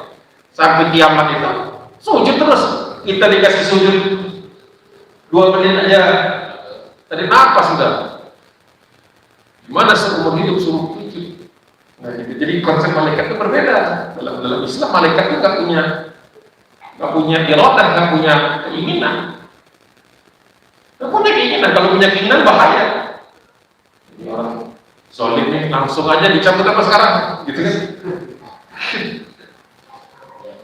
Sampai kiamat itu sujud terus. Kita dikasih sujud 2 menit aja, tadi napas sudah. Gimana seumur hidup suruh sujud? Nah, jadi konsep malaikat itu berbeda. Dalam Islam malaikat itu nggak punya iradah, nggak punya keinginan. Nggak punya keinginan. Kalau punya keinginan bahaya. Jadi orang solid nih langsung aja dicabut apa sekarang, gitu kan?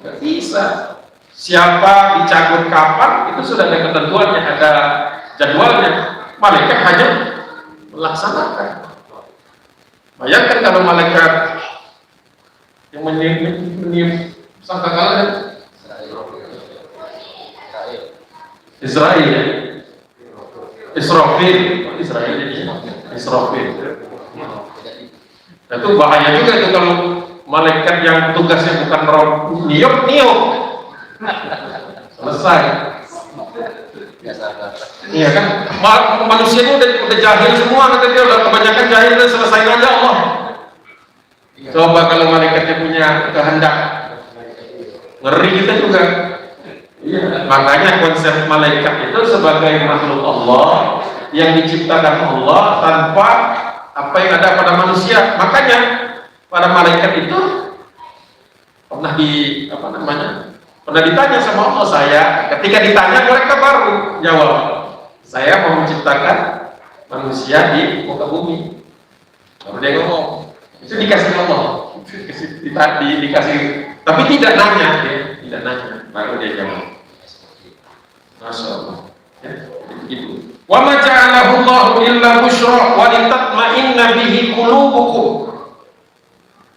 Nggak bisa. Siapa dicabut kapan itu sudah ada ketentuannya, ada jadwalnya. Malaikat hanya melaksanakan. Bayangkan kalau malaikat yang meniup sangkakala Israel, Israfil. Itu bahaya juga itu kalau malaikat yang tugasnya bukan niup. Selesai. Iya kan, manusia itu udah jahil semua, kata dia, udah kebanyakan jahil dan selesai aja Allah. Coba kalau malaikatnya punya kehendak, ngeri kita juga. Iya, makanya konsep malaikat itu sebagai makhluk Allah yang diciptakan Allah tanpa apa yang ada pada manusia. Makanya pada malaikat itu pernah pernah ditanya sama Allah. Saya ketika ditanya mereka baru jawab, saya mau menciptakan manusia di muka bumi. Baru dia ngomong, itu dikasih Allah, dikasih, tapi tidak nanya, tidak nanya, baru dia jawab. Masya Allah. Ya, begitu. Wa ma ja'alahu Allahu illa busyra wa litatma'inna bihi qulubukum,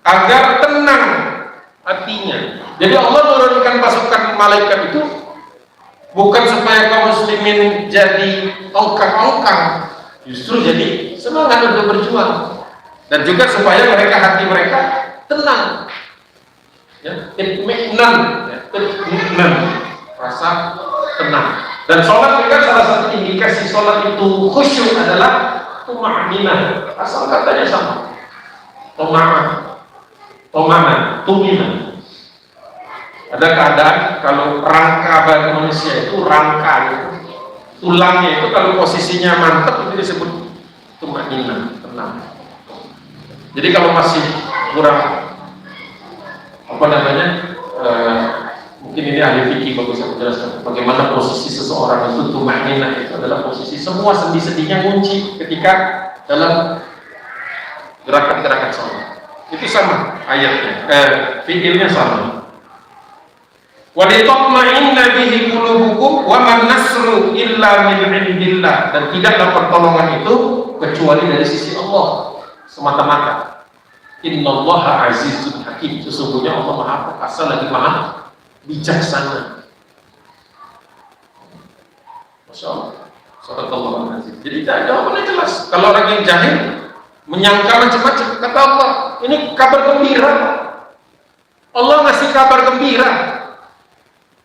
agar tenang hatinya. Jadi Allah menurunkan pasukan malaikat itu bukan supaya kaum muslimin jadi ongkang-ongkang, justru jadi semangat untuk berjuang, dan juga supaya hati mereka tenang, ya, itminan, rasa tenang. Dan sholat juga salah satu indikasi sholat itu khusyuk adalah tuma'minah. Asal katanya sama, tumina. Ada keadaan kalau rangka bagi manusia itu tulangnya itu kalau posisinya mantap itu disebut tuma'minah, tenang. Jadi kalau masih kurang mungkin ini ahli fikih bagus saya menjelaskan bagaimana posisi seseorang itu tuma'minah itu adalah posisi semua sendi-sendinya kunci ketika dalam gerakan-gerakan sholat. Itu sama ayatnya, fiilnya sama. Wa litatma'inna bihi qulubukum wa man nasru illa min indillah, dan tidaklah pertolongan itu kecuali dari sisi Allah semata-mata. Innallaha azizun hakim, sesungguhnya Allah Maha Perkasa lagi Maha bijaksana. Masya Allah. Sadaqallahu azim. Jadi jawabannya jelas. Kalau orang yang jahil menyangka macam-macam, kata Allah, ini kabar gembira. Allah ngasih kabar gembira.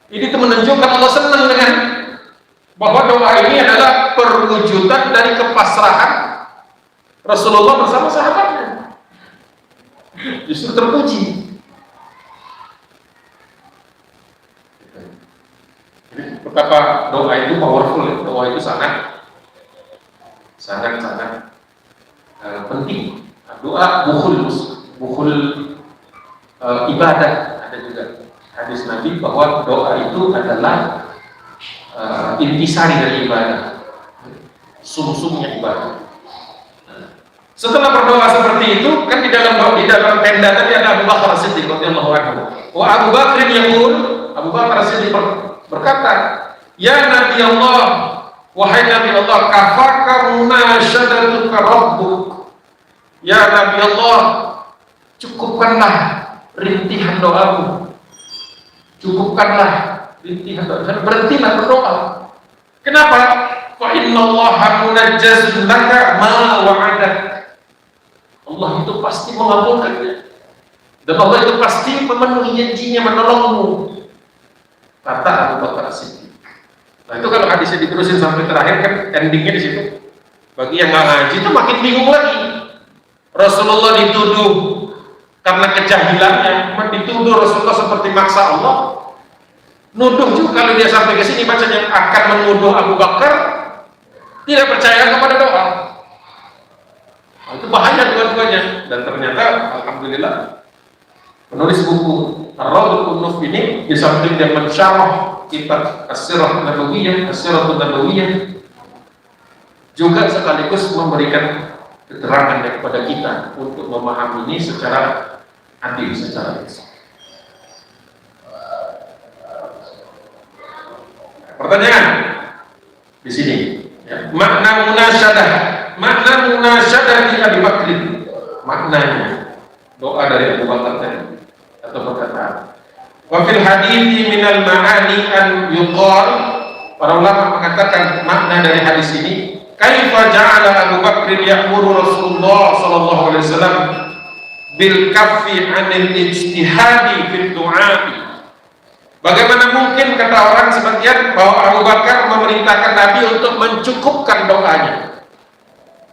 Ini menunjukkan Allah senang dengan bahwa doa ini adalah perwujudan dari kepasrahan Rasulullah bersama sahabatnya. Justru terpuji. Betapa doa itu powerful, doa itu sangat penting. Doa bukhul ibadah. Ada juga hadis Nabi bahwa doa itu adalah intisari dari ibadah, sumsumnya ibadah. Setelah berdoa seperti itu, kan di dalam tenda tadi ada Abu Bakar As-Siddiq radhiyallahu anhu. Wa Abu Bakar yaqul, Abu Bakar As-Siddiq berkata, ya Nabi Allah, wahai Nabi Allah, kafaka munasyadatuka rabbuk. Ya Nabi Allah, cukupkanlah rintihan doamu. Cukupkanlah rintihan doa, berhentilah berdoa. Kenapa? Fa innallaha munajjazun laka ma wa'adak. Allah itu pasti mengabulkannya, dan Allah itu pasti memenuhi janjinya menolongmu, kata Abu Bakar As-Siddiq. Nah itu kalau hadisnya diterusin sampai terakhir kan endingnya di situ. Bagi yang nggak ngaji itu makin bingung lagi. Rasulullah dituduh karena kejahilannya, dituduh Rasulullah seperti maksa Allah. Nuduh juga kalau dia sampai ke sini bacanya akan menuduh Abu Bakar tidak percaya kepada doa. Nah, itu bahaya dua-duanya. Dan ternyata alhamdulillah penulis buku Ar-Rawdul Unuf ini di samping dia mensyarah kitab As-Sirah Nabawiyah, juga sekaligus memberikan keterangan kepada kita untuk memahami ini secara adil, secara insaf. Pertanyaan di sini, ya. Makna munasyadah di Abu Bakr, maknanya doa dari Abu Bakar tadi atau perkataan. Wa fil hadithi minal ma'ani an yuqal, para ulama mengatakan makna dari hadis ini, kaifa ja'ala Abu Bakr ya'muru Rasulullah sallallahu alaihi wasallam bil kaffi 'anil ijtihadi fid du'a. Bagaimana mungkin kata orang sebagian bahwa Abu Bakar memerintahkan Nabi untuk mencukupkan doanya,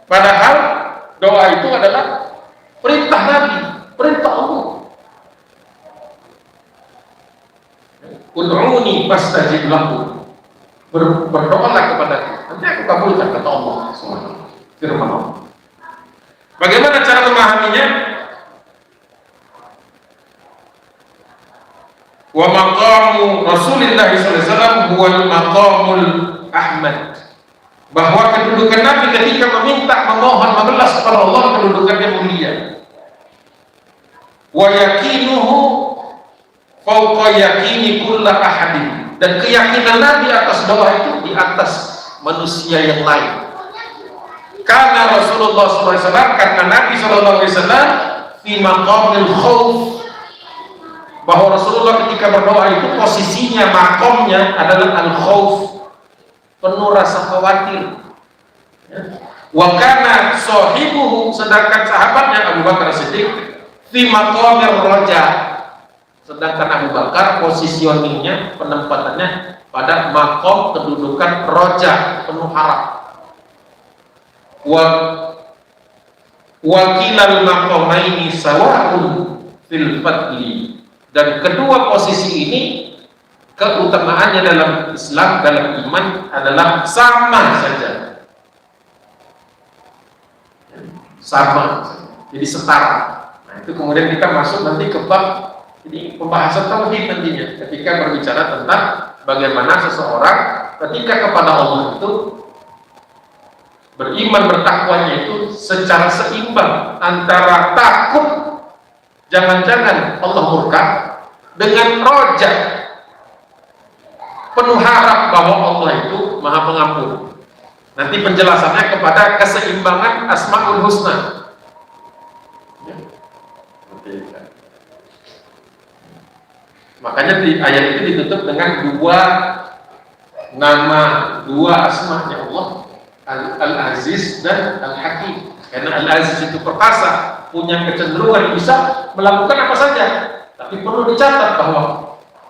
padahal doa itu adalah perintah Nabi, perintah firman Allah. Bagaimana cara memahaminya? Wa maqamu Rasulullah SAW huwal maqamul Ahmad. Bahwa kedudukan Nabi ketika meminta, memohon, membelas kepada Allah, kedudukannya mulia. Wa yakinuhu fawqa yakini kulla ahadin. Dan keyakinan Nabi atas doa itu di atas manusia yang lain. Karena Rasulullah SAW, karena Nabi SAW fi maqamil khawf, bahwa Rasulullah ketika berdoa itu posisinya, makomnya adalah al-khawf, penuh rasa khawatir. Wa kana sahibuhu, sedangkan sahabatnya Abu Bakar Siddiq fi maqamir raja, sedangkan Abu Bakar positioningnya, penempatannya pada makom kedudukan raja, penuh harap. Wakilal maqamaini sawa'un fil fadli, dan kedua posisi ini keutamaannya dalam Islam, dalam iman adalah sama saja, sama, jadi setara. Nah, itu kemudian kita masuk nanti ke bab ini, pembahasan tauhid nantinya, ketika berbicara tentang bagaimana seseorang ketika kepada Allah itu beriman, bertakwanya itu secara seimbang antara takut jangan-jangan Allah murka dengan roja, penuh harap bahwa Allah itu Maha Pengampun. Nanti penjelasannya kepada keseimbangan Asmaul Husna. Makanya di ayat itu ditutup dengan dua nama, dua asma-Nya Allah, Al-Aziz dan Al-Hakim. Karena Al-Aziz itu perkasa, punya kecenderungan bisa melakukan apa saja, tapi perlu dicatat bahwa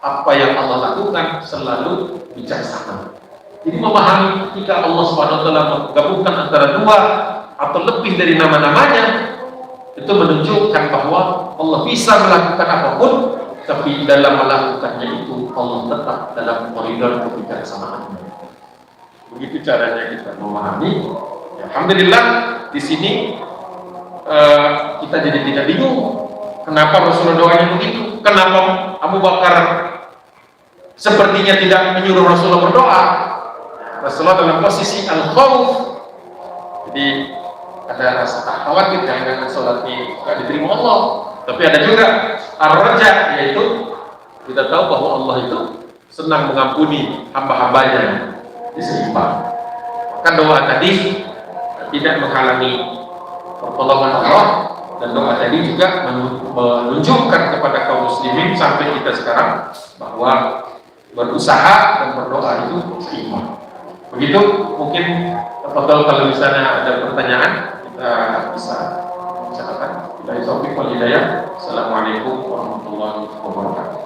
apa yang Allah lakukan selalu bijaksana. Jadi memahami ketika Allah SWT menggabungkan antara dua atau lebih dari nama-namanya, itu menunjukkan bahwa Allah bisa melakukan apapun, tapi dalam melakukannya itu Allah tetap dalam koridor kebijaksanaan. Begitu caranya kita memahami. Alhamdulillah di sini kita jadi tidak bingung kenapa Rasulullah doanya begitu, kenapa Abu Bakar sepertinya tidak menyuruh Rasulullah berdoa. Rasulullah dalam posisi al-khawf, jadi ada rasa khawatir jangan sholatnya tidak diterima Allah, tapi ada juga ar-raja, yaitu kita tahu bahwa Allah itu senang mengampuni hamba-hambanya, diseimbang. Maka doa tadi tidak menghalangi pertolongan Allah, dan doa tadi juga menunjukkan kepada kaum muslimin sampai kita sekarang bahwa berusaha dan berdoa itu seimbang. Begitu, mungkin kalau misalnya ada pertanyaan kita bisa bicarakan. Bila taufiq wal hidayah. Assalamualaikum warahmatullahi wabarakatuh.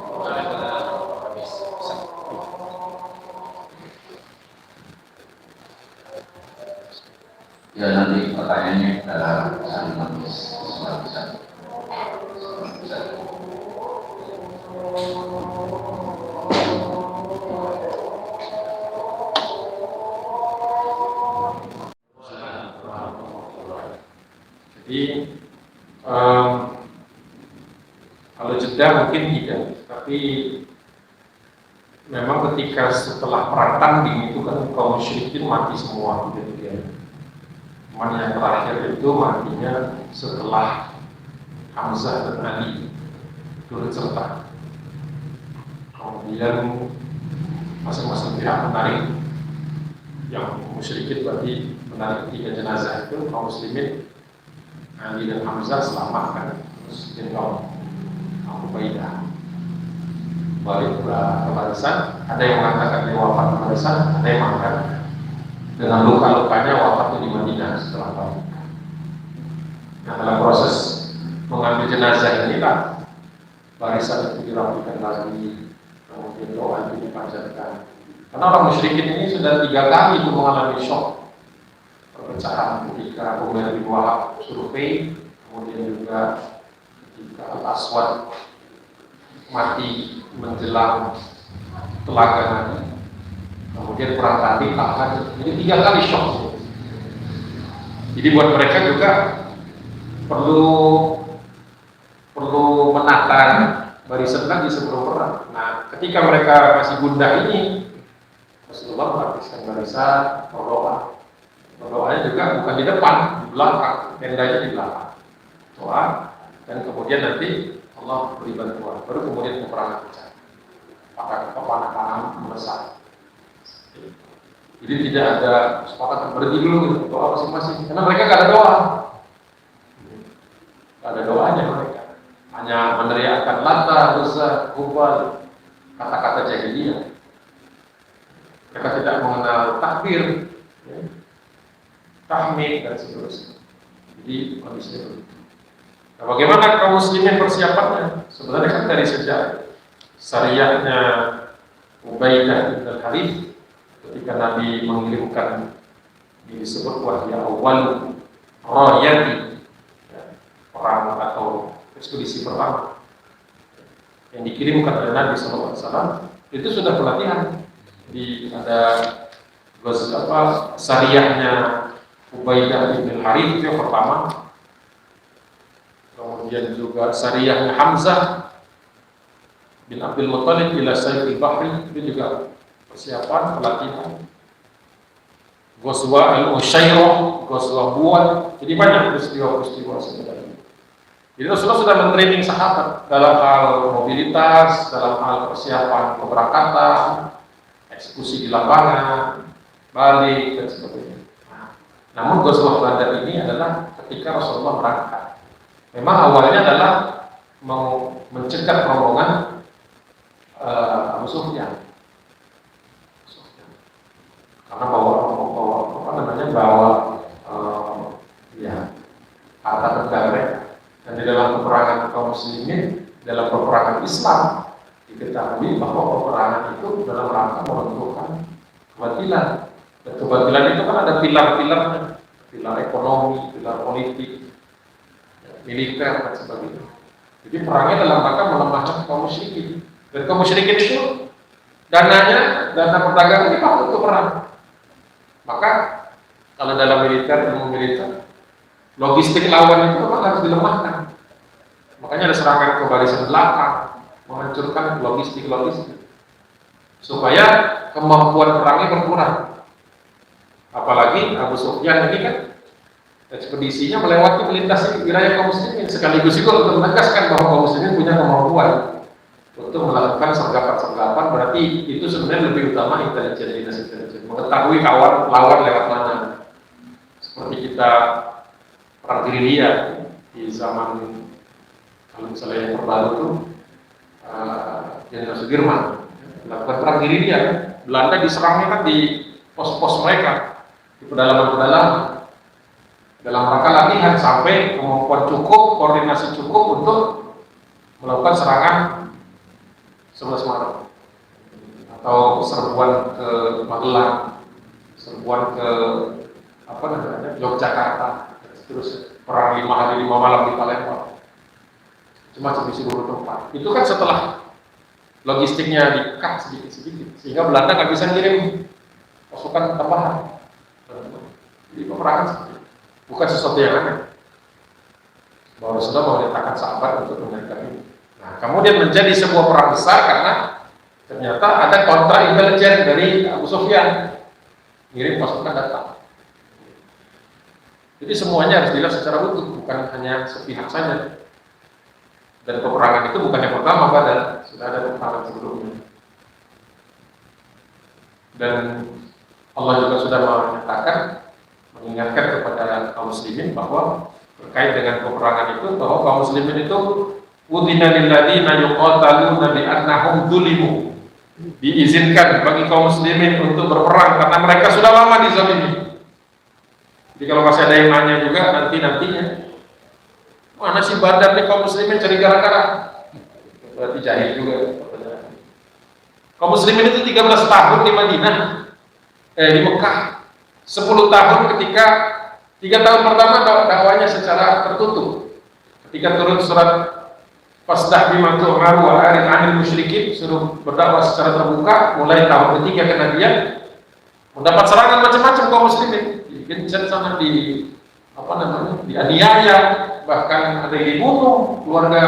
Ya, nanti pertanyaannya adalah saling menulis. Jadi kalau jeda mungkin tidak, tapi memang ketika setelah perang tanding itu kan kaum musyrikin mati semua gitu. Cuman yang terakhir itu matinya setelah Hamzah dan Ali turut serta. Kemudian masing-masing pihak menarik, yang musyrikin berarti menarik 3 jenazah itu, kaum muslimin Ali dan Hamzah selamat kan, terus jenderal Abu Ubaidah balik ke barisan. Ada yang mengatakan dia wafat di barisan, ada yang mengatakan dengan luka-lukanya wafatnya di Madinah setelah balik. Nah, dalam proses mengambil jenazah ini lah barisan itu dirapikan lagi, kemudian doa itu dipanjatkan. Karena orang musyrikin ini sudah 3 kali itu mengalami shock, perpecahan ketika Umayyah bin Wahab survei, kemudian juga ketika Al-Aswad mati menjelang telaga Nabi, kemudian perang tadi kalah. Jadi 3 kali shock. Jadi buat mereka juga perlu menata barisan lagi sebelum perang. Nah, ketika mereka masih gundah ini, Rasulullah menghabiskan barisan, berdoa. Berdoanya juga bukan di depan, di belakang, tendanya di belakang. Doa, dan kemudian nanti Allah beri bantuan. Baru kemudian peperangan terjadi. Maka panah-panah melesat. Jadi tidak ada kesepakatan berhenti dulu gitu, doa masing-masing. Karena mereka gak ada doa. Gak ada doanya mereka. Hanya meneriakkan lata, dosa, hubal, kata-kata jahiliyah. Mereka tidak mengenal takbir, ya, tahmid dan seterusnya. Jadi kondisinya begitu. Nah, bagaimana kaum muslimin persiapannya? Sebenarnya kan dari sejak syariahnya Ubaidah bin Al-Harith, ketika Nabi mengirimkan disebut wahya awal rayati, ya, perang atau ekspedisi pertama yang dikirimkan oleh Nabi SAW, itu sudah pelatihan. Di ada syariahnya Ubaidah bin Al-Harith itu yang pertama. Kemudian juga syariahnya Hamzah bin Abdul Muttalib ila Sayyid al-Bahri, itu juga persiapan pelatihan. Ghazwa al-Ushairah, Ghazwa Buat, jadi banyak peristiwa-peristiwa sebenarnya. Jadi Rasulullah sudah mentraining sahabat dalam hal mobilitas, dalam hal persiapan keberangkatan, eksekusi di lapangan, balik dan sebagainya. Namun Ghazwa Badar ini adalah ketika Rasulullah berangkat. Memang awalnya adalah mau mencegah rombongan Abu Sufyan. Karena bawa harta benda mereka. Dan di dalam peperangan kaum muslimin, dalam peperangan Islam, diketahui bahwa peperangan itu dalam rangka menentukan kebatilan. Dan kebatilan itu kan ada pilar-pilarnya, pilar ekonomi, pilar politik, militer dan sebagainya. Jadi perangnya dalam rangka melemahkan kaum musyrikin. Dan kaum musyrikin itu dananya, dana perdagangan dipakai untuk perang. Maka kalau dalam militer, ilmu militer, logistik lawan itu memang harus dilemahkan. Makanya ada serangan ke barisan belakang, menghancurkan logistik supaya kemampuan perangnya berkurang. Apalagi Abu Sufyan ini kan ekspedisinya melintasi wilayah kaum muslimin, sekaligus juga untuk menegaskan bahwa kaum muslimin punya kemampuan untuk melakukan sergapan-sergapan. Berarti itu sebenarnya lebih utama intelijen, mengetahui lawan lewat mana. Seperti kita perang gerilya di zaman, kalau misalnya yang terbaru itu Jenderal Sudirman melakukan perang gerilya. Belanda diserangnya kan di pos-pos mereka, di pedalaman-pedalaman, dalam rangka latihan sampai kemampuan cukup, koordinasi cukup untuk melakukan serangan 11 Maret atau serbuan ke Magelang, serbuan ke Yogyakarta, terus perang 5 hari 5 malam di Palembang, cuma di seluruh tempat. Itu kan setelah logistiknya di-cut sedikit-sedikit, sehingga Belanda nggak bisa ngirim pasukan tambahan. Jadi peperangan bukan sesuatu yang aneh. Bahwa Rasulullah mau menyatakan sahabat untuk menjaga ini. Nah, kemudian menjadi sebuah perang besar karena ternyata ada kontra intelijen dari Abu Sufyan, ngirim pasukan datang. Jadi semuanya harus dilihat secara utuh, bukan hanya sepihak saja. Dan peperangan itu bukan yang pertama, Badar, sudah ada peperangan sebelumnya. Dan Allah juga sudah menyatakan, mengingatkan kepada kaum muslimin bahwa terkait dengan peperangan itu, bahwa kaum muslimin itu udhina lilladzina yuqataluna bi'annahum dzulimu, diizinkan bagi kaum muslimin untuk berperang karena mereka sudah lama dizalimi. Jadi kalau masih ada yang nanya juga nantinya, mana sih Badar nih kaum muslimin cari gara-gara? Berarti jahil juga. Kaum muslimin itu 13 tahun di Madinah, di Mekah, 10 tahun ketika 3 tahun pertama dakwanya secara tertutup. Ketika turun surat Fasdah bima tu'maru wa a'rid 'anil musyrikin, suruh berdakwah secara terbuka. Mulai tahun ketiga kenabian mendapat serangan macam-macam kaum muslimin, di Gencet sana, di dianiaya, bahkan ada yang dibunuh keluarga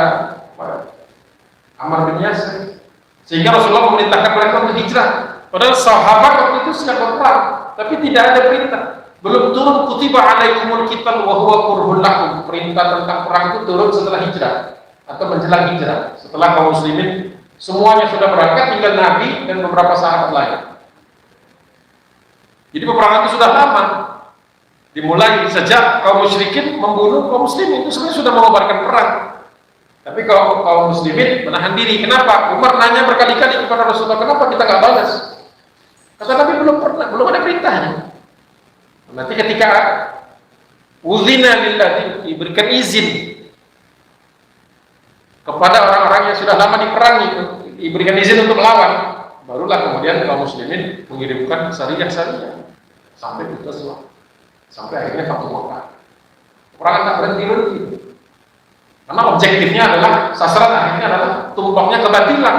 Ammar bin Yasir, sehingga Rasulullah memerintahkan mereka untuk hijrah. Padahal sahabat waktu itu siap berperang, tapi tidak ada perintah. Belum turun kutiba alaikumul qital wa huwa kurhun lakum. Perintah tentang perang itu turun setelah hijrah atau menjelang hijrah. Setelah kaum muslimin semuanya sudah berangkat, tinggal Nabi dan beberapa sahabat lain. Jadi peperangan itu sudah lama. Dimulai sejak kaum musyrikin membunuh kaum muslimin, itu sebenarnya sudah mengobarkan perang. Tapi kaum muslimin menahan diri. Kenapa? Umar nanya berkali-kali kepada Rasulullah, kenapa kita nggak balas? Kata Nabi, belum ada perintahnya. Nanti ketika uzina lillahi, diberikan izin kepada orang-orang yang sudah lama diperangi, diberikan izin untuk melawan, barulah kemudian kaum muslimin mengirimkan syariah sampai putus, sampai akhirnya Fathu Makkah. Peperangan tak berhenti. Karena objektifnya adalah, sasaran akhirnya adalah tumpangnya kebatilan.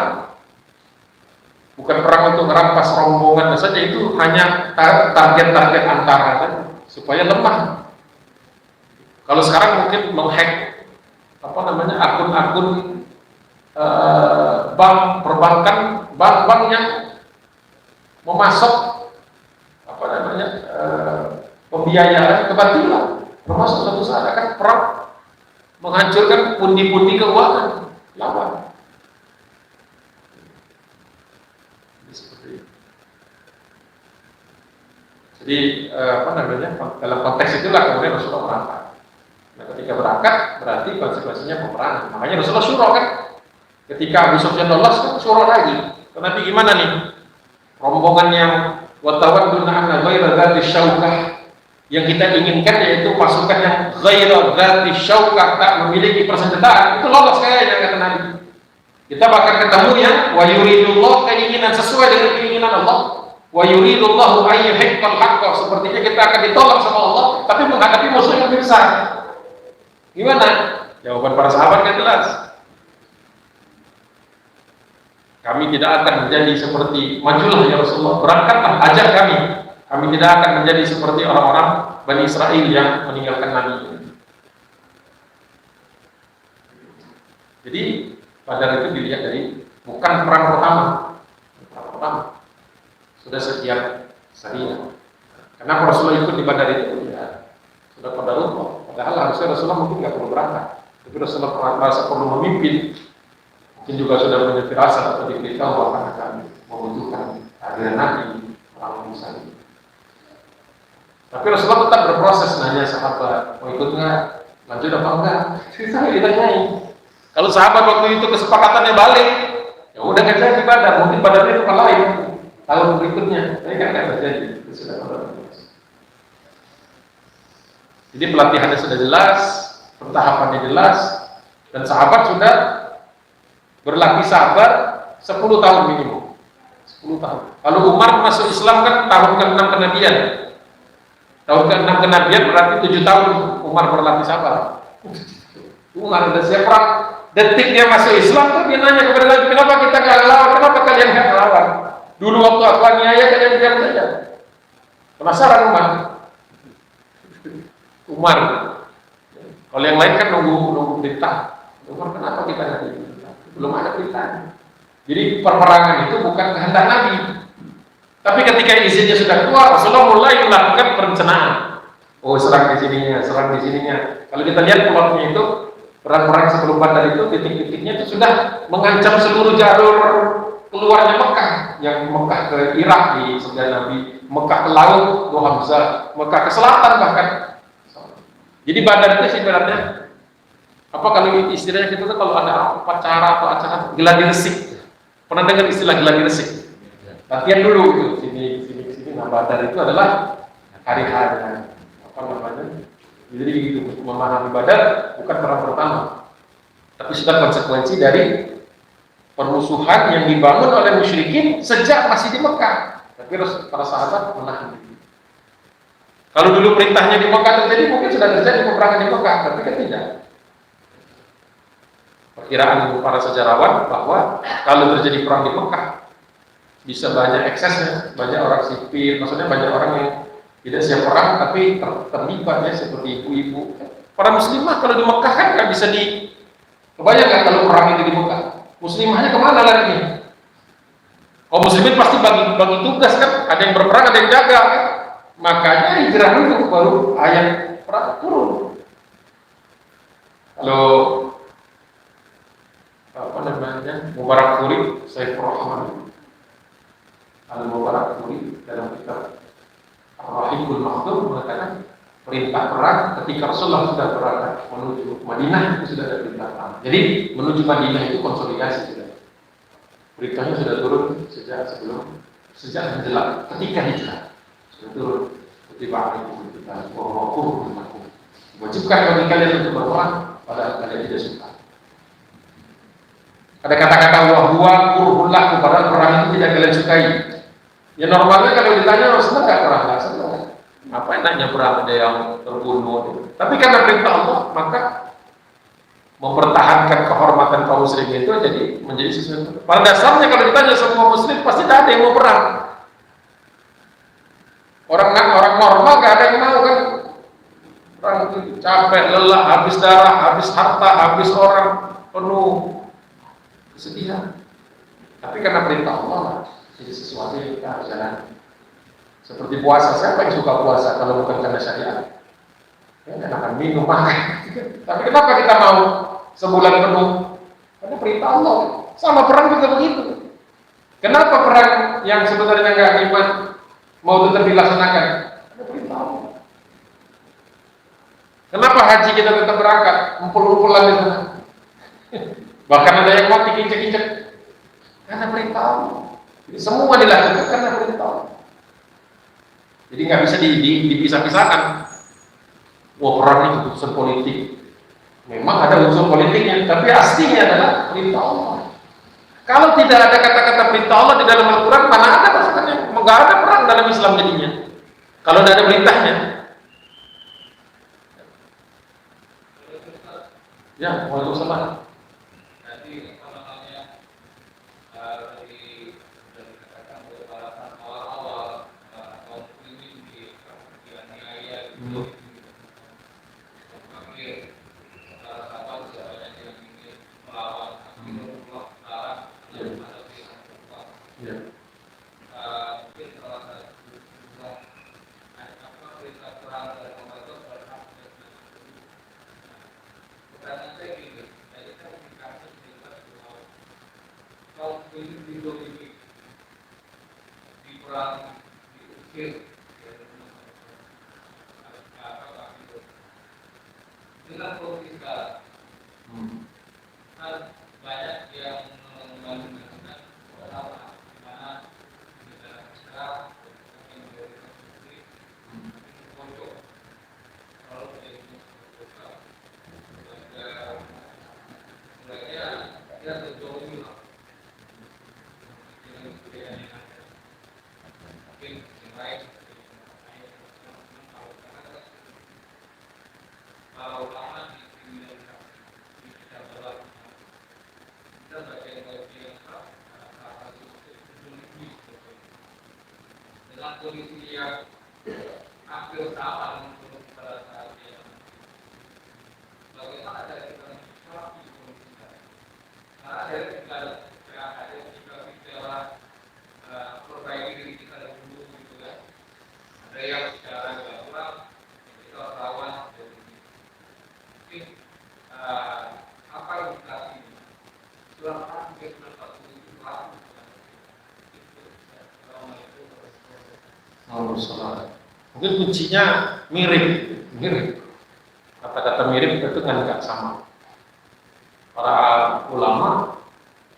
Bukan perang untuk merampas rombongan saja, itu hanya target-target antara saja, supaya lemah. Kalau sekarang mungkin menghack akun-akun bank perbankan, bank yang memasok pembiayaan kebatilan, termasuk satu saat akan perang menghancurkan pundi-pundi keuangan lawan. Jadi dalam konteks itulah kemudian Rasulullah berangkat. Nah, ketika berangkat berarti konsekuensinya peperangan. Makanya Rasulullah syuroh kan. Ketika Abu Sufyan lolos kan syuroh lagi. Tapi gimana nih? Rombongan yang watawadduna anna ghaira dzati syaukah, yang kita inginkan yaitu pasukan yang ghaira dzati syaukah, tak memiliki persenjataan, itu lolos kayaknya kata Nabi. Kita bahkan ketemu yang wa yuridullah, keinginan sesuai dengan keinginan Allah. Wa yuridullahu ayyuhiqqal haqqa, sepertinya kita akan ditolak sama Allah tapi menghadapi musuh yang lebih besar. Gimana? Jawaban para sahabat kan jelas. Kami tidak akan menjadi seperti, majulah ya Rasulullah, berangkatlah, ajak kami. Kami tidak akan menjadi seperti orang-orang Bani Israel yang meninggalkan Nabi. Jadi Badar itu dilihat dari bukan perang pertama. Sudah sekian syariah. Karena Rasulullah ikut di Badar itu ya sudah pada lupa. Padahal harusnya Rasulullah mungkin nggak perlu berangkat, tapi Rasulullah merasa perlu memimpin. Mungkin juga sudah punya firasat atau diberitahu bahwa akan membutuhkan kehadiran Nabi orang Musa. Tapi Rasulullah tetap berproses, nanya sahabat, mau ikut nggak? Lanjut apa enggak? Sampai ditanyain. Kalau sahabat waktu itu kesepakatannya balik, ya udah nggak jadi Badar, mungkin Badar itu tempat lain. Tahun berikutnya, tapi kan nggak terjadi. Itu sudah berproses. Jadi pelatihannya sudah jelas, pentahapannya jelas, dan sahabat sudah berlatih sabar 10 tahun minimum. 10 tahun. Kalau Umar masuk Islam kan tahun ke-6 kenabian. Tahun ke-6 kenabian berarti 7 tahun Umar berlatih sabar. Umar udah siap perang. Detik dia masuk Islam tuh dia nanya kepada Nabi, kenapa kita nggak lawan? Kenapa kalian nggak lawan? Dulu waktu aku aniaya kalian diam saja. Penasaran Umar. Kalau yang lain kan nunggu perintah. Umar, kenapa kita nggak diperintah? Belum ada perintahnya. Jadi perperangan itu bukan kehendak Nabi. Tapi ketika izinnya sudah keluar, Rasulullah mulai melakukan perencanaan. Oh, serang di sininya, serang di sininya. Kalau kita lihat plotnya itu, perang-perang sebelum Badar itu titik-titiknya itu sudah mengancam seluruh jalur keluarnya Mekah. Yang Mekah ke Irak di sebelah Nabi, Mekah ke laut, Hamzah, Mekah ke selatan bahkan. Jadi Badar itu sebenarnya apa, kalau istilahnya kita tuh kalau ada upacara atau acara geladi resik. Pernah dengar istilah geladi resik? Latihan dulu gitu, sini. Nah, Badar itu adalah hari-hari jadi gitu, memahami Badar bukan perang pertama, tapi sudah konsekuensi dari permusuhan yang dibangun oleh musyrikin sejak masih di Mekah. Tapi para sahabat menahan diri. Kalau dulu perintahnya di Mekah terjadi, mungkin sudah terjadi peperangan di Mekah, tapi kan tidak. Perkiraan para sejarawan bahwa kalau terjadi perang di Mekah bisa banyak eksesnya, banyak orang sipil, maksudnya banyak orang yang tidak siap perang tapi terlibat ya seperti ibu-ibu. Para muslimah kalau di Mekah kan nggak bisa kebayang nggak kalau perang itu di Mekah? Muslimahnya kemana lagi? Kaum muslimin pasti bagi tugas kan, ada yang berperang, ada yang jaga kan. Makanya hijrah dulu baru ayat perang turun. Kalau apa namanya Mubarak Furi, Saifur Rahman Al-Mubarak Furi dalam kitab Ar-Rahimul Makhdum mengatakan perintah perang ketika Rasulullah sudah berangkat menuju Madinah itu sudah ada perintah perang. Jadi menuju Madinah itu konsolidasi sudah. Beritanya sudah turun sejak menjelang ketika hijrah sudah turun. Kutiba alaikum kita wa qur'un lakum. Wajibkan bagi kalian untuk berperang padahal kalian tidak suka. Ada kata-kata wa qur'un lakum padahal perang itu tidak kalian sukai. Ya normalnya kalau ditanya senang nggak perang? Nggak senang. Apa enaknya perang ada yang terbunuh? Tapi karena perintah Allah maka mempertahankan kehormatan kaum muslimin itu menjadi sesuatu. Pada dasarnya kalau ditanya semua muslim pasti tidak ada yang mau perang. Orang normal nggak ada yang mau kan. Perang itu capek, lelah, habis darah, habis harta, habis orang, penuh kesedihan. Tapi karena perintah Allah jadi sesuatu yang kita harus jalani. Seperti puasa, siapa yang suka puasa kalau bukan karena syariat? Ya, akan minum makan. Tapi kenapa kita mau sebulan penuh? Karena perintah Allah. Sama perang juga begitu. Kenapa perang yang sebenarnya nggak nikmat mau tetap dilaksanakan? Karena perintah Allah. Kenapa haji kita tetap berangkat? Ngumpul-ngumpulan di sana. Bahkan ada yang mati kincek-kincek. Karena perintah Allah. Jadi semua dilakukan karena perintah Allah. Jadi nggak bisa dipisah-pisahkan. Wah, perang itu unsur politik. Memang ada unsur politiknya, tapi aslinya adalah perintah Allah. Kalau tidak ada kata-kata perintah Allah di dalam Al-Quran, mana ada pasukannya? Nggak ada perang dalam Islam jadinya. Kalau tidak ada perintahnya. Ya, waalaikumsalam. Kondisi yang hampir sama untuk pada saat yang bagaimana dari kita menyikapi kondisi karena dari kita ada jika bicara perbaiki diri kita dulu gitu kan, ada yang secara gabungan kita rawan dari ini. Mungkin apa yang kita ini surat Al-Fatihah itu laku. Mungkin kuncinya mirip. Kata-kata mirip itu kan nggak sama. Para ulama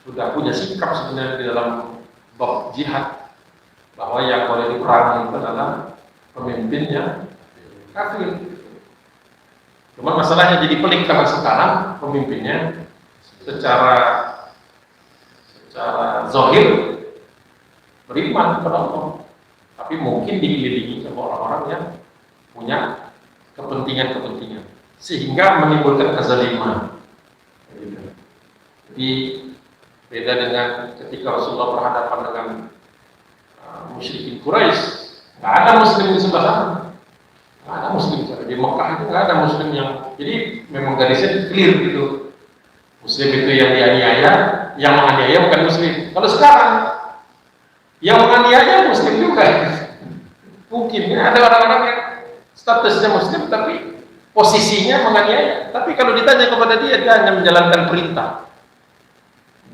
sudah punya sikap sebenarnya di dalam bab jihad bahwa yang boleh diperangi itu adalah pemimpinnya kafir. Cuma masalahnya jadi pelik karena sekarang pemimpinnya secara zahir beriman kepada Allah. Tapi mungkin dikelilingi sama orang-orang yang punya kepentingan sehingga menimbulkan kezaliman. Jadi beda dengan ketika Rasulullah berhadapan dengan musyrikin Quraisy, Nggak ada muslim di sebelah sana. Nggak ada muslim di Mekah itu, nggak ada muslim yang, jadi memang garisnya clear gitu. Muslim itu yang dianiaya, yang menganiaya bukan muslim. Kalau sekarang yang menganiaya muslim juga. Mungkin ada orang-orang yang statusnya muslim tapi posisinya menganiaya. Tapi kalau ditanya kepada dia hanya menjalankan perintah.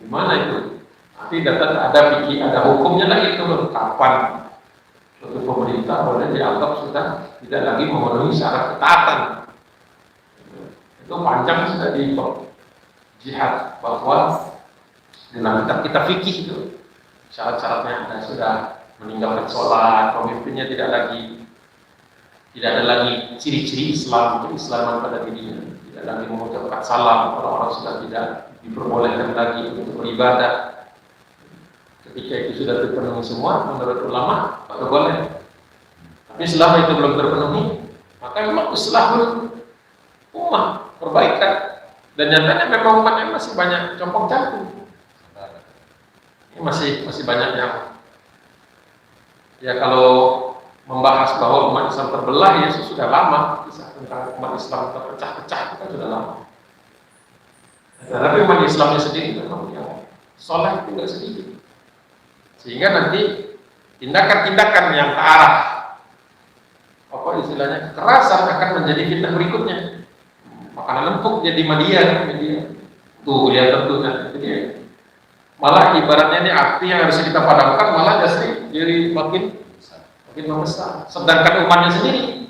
Gimana itu? Nanti ada fikih, ada hukumnya lagi itu. Kapan suatu pemerintah boleh dianggap sudah tidak lagi memenuhi syarat ketaatan? Itu panjang sudah di jihad, bahwa dalam kita fikih itu syarat-syaratnya ada, sudah meninggalkan sholat, pemimpinnya tidak ada lagi ciri-ciri Islam, keislaman pada dirinya, tidak lagi mengucapkan salam, orang-orang sudah tidak diperbolehkan lagi untuk beribadah. Ketika itu sudah terpenuhi semua menurut ulama, baru boleh. Tapi selama itu belum terpenuhi, maka memang islahul ummah, perbaikan. Dan nyatanya memang umatnya masih banyak compong campur. Ini masih banyak yang, ya kalau membahas bahwa umat Islam terbelah, ya sudah lama. Kisah tentang umat Islam terpecah-pecah itu kan sudah lama. Tapi umat Islamnya sendiri memang yang soleh itu nggak sedikit. Sehingga nanti tindakan-tindakan yang ke arah apa istilahnya kekerasan akan menjadi fitnah berikutnya. Makanan empuk jadi media. Tuh lihat tentu kan. Jadi malah ibaratnya ini api yang harus kita padamkan, malah jadi makin membesar. Sedangkan umatnya sendiri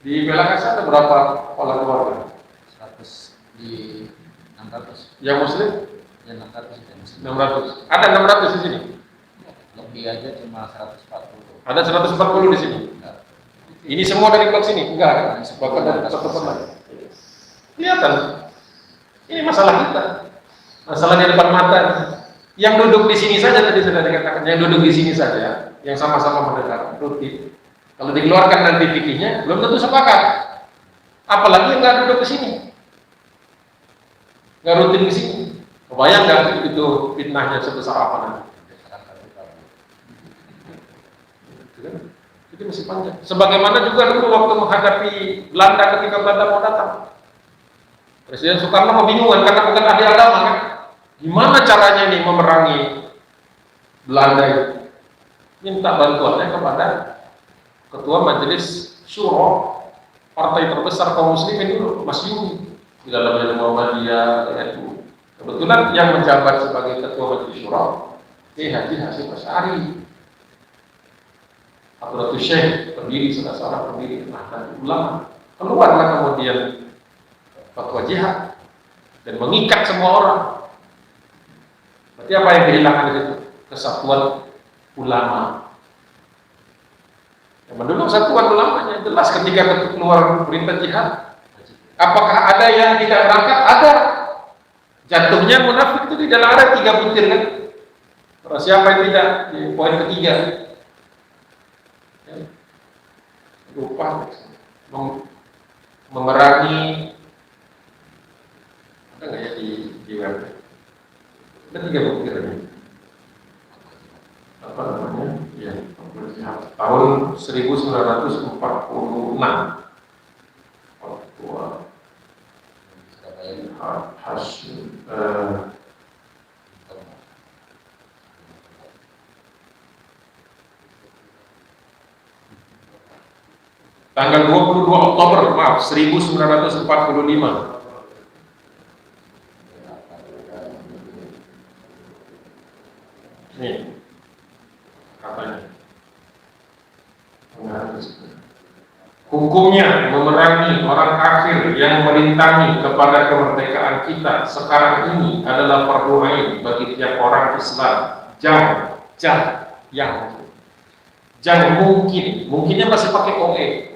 di Belakasa ada berapa kepala keluarga? 100 di 600. Yang muslim? Ya 600 itu muslim. 600. Ada 600 di sini. Lebih aja cuma 140. Ada 140 di sini. Enggak. Ini semua dari blok sini? Enggak kan? Bahkan dari satu tempat. Kelihatan. Ini masalah kita. Masalah di depan mata. Yang duduk di sini saja tadi sudah dikatakan, yang duduk di sini saja, yang sama-sama mendengar rutin. Kalau dikeluarkan nanti fikihnya, belum tentu sepakat. Apalagi yang nggak duduk di sini, nggak rutin di sini. Kebayang nggak itu fitnahnya sebesar apa nanti? Itu masih panjang. Sebagaimana juga dulu waktu menghadapi Belanda ketika Belanda mau datang, Presiden Soekarno kebingungan karena bukan ahli agama kan. Gimana caranya nih memerangi Belanda itu? Minta bantuannya kepada Ketua Majelis Syuro, partai terbesar kaum muslimin dulu, Mas Yumi. Di dalamnya Muhammadiyah, itu. Kebetulan yang menjabat sebagai Ketua Majelis Syuro, Haji Hasyim Asy'ari. Hadratus Syekh, pendiri, salah seorang pendiri Nahdlatul Ulama. Keluarlah kemudian fatwa jihad dan mengikat semua orang. Berarti apa yang kehilangan itu? Kesatuan ulama. Yang mendukung kesatuan ulamanya jelas ketika keluar perintah jihad. Apakah ada yang tidak berangkat? Ada. Jatuhnya munafik itu di dalam ada 3 butir kan? Terus siapa yang tidak? Di poin ketiga. Lupa memerangi, ada nggak ya di web? Ada 3 butir ini. Apa namanya? Ya, tahun 1946. Fatwa Hasyim. Tanggal 22 Oktober, maaf, 1945. Ini katanya. Hukumnya memerangi orang kafir yang merintangi kepada kemerdekaan kita sekarang ini adalah fardu ain bagi tiap orang Islam. Jangan mungkinnya masih pakai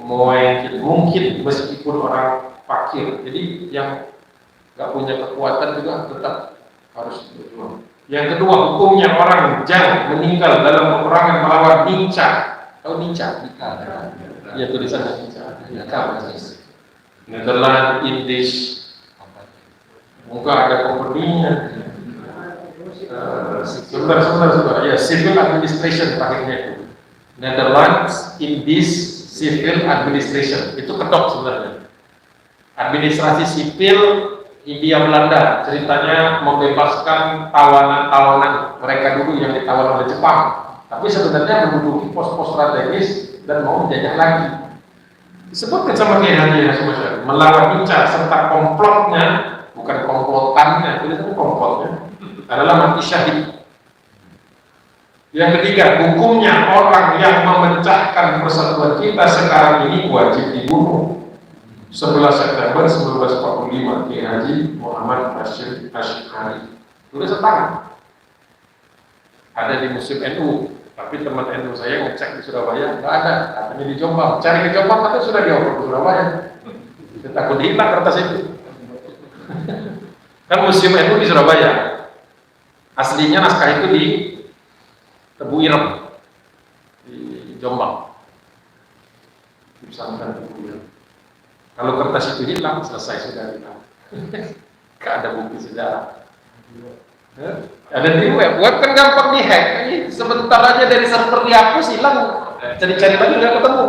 mungkin meskipun orang fakir. Jadi yang nggak punya kekuatan juga tetap harus berjuang. Yang kedua, hukumnya orang jangan meninggal dalam peperangan melawan Ninca. Tahu Ninca? Ya tulisannya Ninca. Netherlands, Indies. Mungkin ada company-nya. Sebentar. Ya, civil administration terakhirnya itu. Netherlands in this civil administration. Itu kedok sebenarnya. Administrasi sipil Hindia Belanda, ceritanya membebaskan tawanan-tawanan mereka dulu yang ditawan oleh Jepang. Tapi sebenarnya menduduki pos-pos strategis dan mau menjajah lagi. Disebutkan sama Kiai Haji Hasyim Asy'ari, melawan Hinca serta komplotnya, bukan komplotannya, itu komplotnya adalah mati syahid. Yang ketiga, hukumnya orang yang memecahkan persatuan kita sekarang ini wajib dibunuh. 11 September 1945, Kiai Haji Muhammad Hasyim Asy'ari. Tulis tangan. Ada di Museum NU, tapi teman NU saya ngecek di Surabaya nggak ada, katanya di Jombang. Cari ke Jombang, katanya sudah dioper ke Surabaya. Saya takut hilang kertas itu. Kan Museum NU di Surabaya. Aslinya naskah itu di Tebu Irem di Jombang. Di pesantren Tebu Irem. Kalau kertas itu hilang, selesai sudah hilang. Gak ada bukti sejarah. Ada di web kan gampang dihack. Ini sebentar aja dari server dihapus hilang, cari-cari lagi nggak ketemu.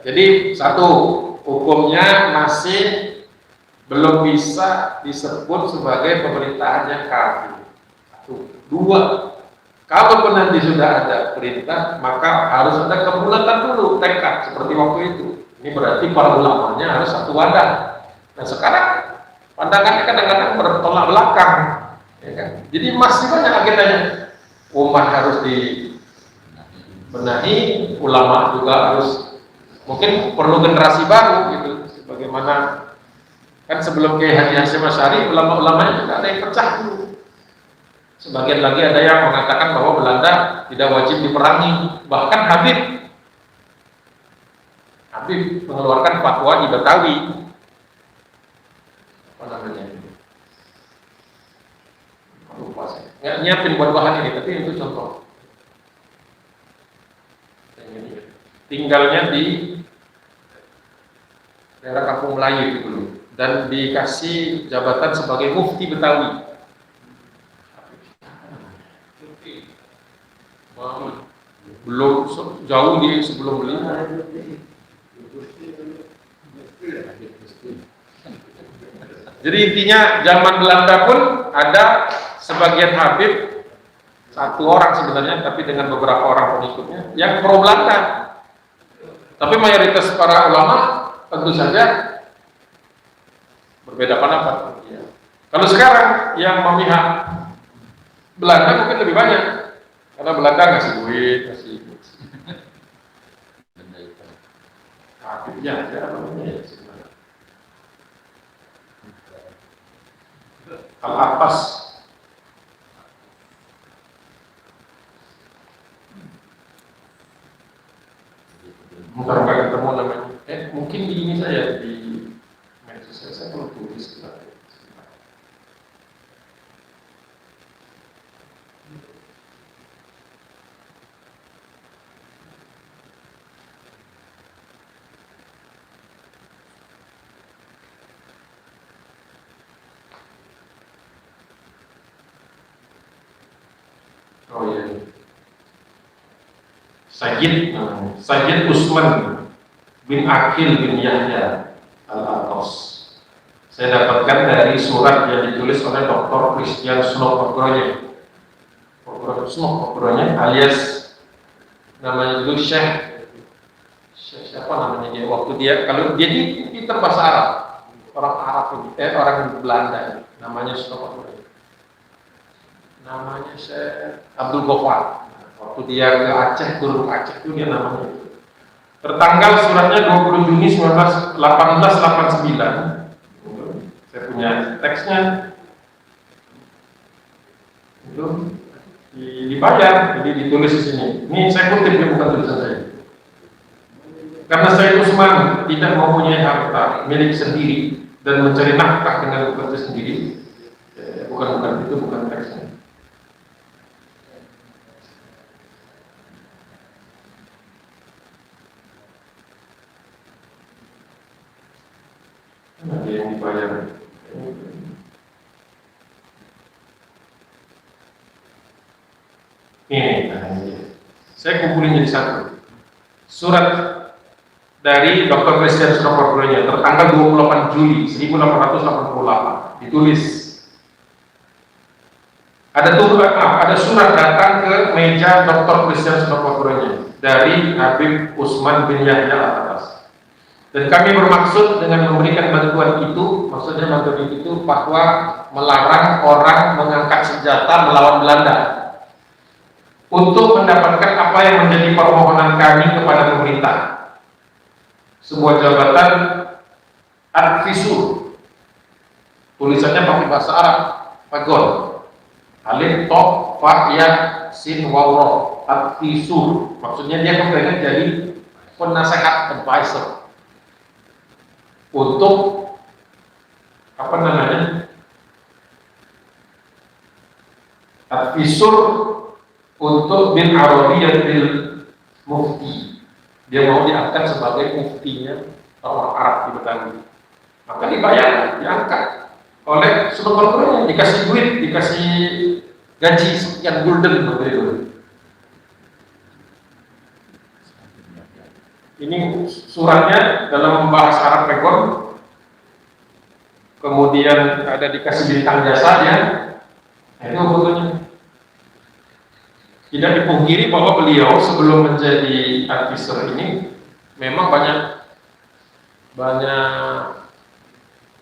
Jadi satu, hukumnya masih belum bisa disebut sebagai pemerintahan yang kafir. Satu. Dua, kalau nanti sudah ada perintah, maka harus ada kebulatan dulu, tekad seperti waktu itu. Ini berarti para ulamanya harus satu wadah. Nah sekarang pandangannya kadang-kadang bertolak belakang, ya kan? Jadi masih banyak agendanya. Umat harus dibenahi, ulama juga harus, mungkin perlu generasi baru gitu. Sebagaimana kan sebelum Kiai Haji Hasyim Asy'ari, ulama-ulamanya juga ada yang pecah dulu. Sebagian lagi ada yang mengatakan bahwa Belanda tidak wajib diperangi. Bahkan Habib mengeluarkan fatwa di Betawi. Apa namanya? Lupa saya. Nggak nyiapin buat bahan ini, tapi itu contoh. Tinggalnya di daerah Kampung Melayu dulu dan dikasih jabatan sebagai mufti Betawi. Belum jauh di sebelum beli. Jadi intinya zaman Belanda pun ada sebagian Habib, satu orang sebenarnya, tapi dengan beberapa orang pengikutnya yang pro Belanda. Tapi mayoritas para ulama tentu saja berbeda pendapat. Ya. Kalau sekarang yang memihak Belanda mungkin lebih banyak, karena Belanda ngasih duit, ngasih Habibnya aja namanya sebenarnya. Al-Abbas. Bentar nggak ketemu namanya. Mungkin di ini saya di medsos saya perlu tulis. Oh iya. Sayyid Usman bin Akil bin Yahya Al-Atos. Saya dapatkan dari surat yang ditulis oleh Dr. Christian Snowgrogne alias namanya dulu Syekh siapa namanya dia waktu dia kalau dia di bahasa Arab, orang Arab orang Belanda namanya Snowgrogne. Namanya Syekh Abdul Ghaffar. Waktu dia ke Aceh, turun ke Aceh itu dia namanya. Tertanggal suratnya 20 Juni 1889. Saya punya teksnya. Itu dibayar, jadi ditulis di sini. Ini saya kutip, ya, bukan tulisan saya. Karena Sayyid Usman tidak mempunyai harta milik sendiri dan mencari nafkah dengan bekerja sendiri. Bukan itu, bukan teksnya. Ada yang dibayar. Ini. Saya kumpulin jadi satu. Surat dari Dr. Christian Sinoporgronya tertanggal 28 Juli 1888 ditulis. Ada surat datang ke meja Dr. Christian Sinoporgronya dari Habib Usman bin Yahya Al-Atas. Dan kami bermaksud dengan memberikan bantuan itu, maksudnya bantuan itu bahwa melarang orang mengangkat senjata melawan Belanda untuk mendapatkan apa yang menjadi permohonan kami kepada pemerintah. Sebuah jabatan advisor, tulisannya pakai bahasa Arab, pagon, alif to fa ya sin waw ro, advisor, maksudnya dia kepengen jadi penasehat, advisor untuk apa namanya, advisor untuk bin Arabiyatil Mufti. Dia mau diangkat sebagai muftinya orang Arab di Betawi. Maka dibayar, diangkat oleh sebagian dikasih duit, dikasih gaji sekian gulden begitu. Ini suratnya dalam bahasa Arab Pegon. Kemudian ada dikasih bintang jasanya. Itu fotonya. Tidak dipungkiri bahwa beliau sebelum menjadi advisor ini memang banyak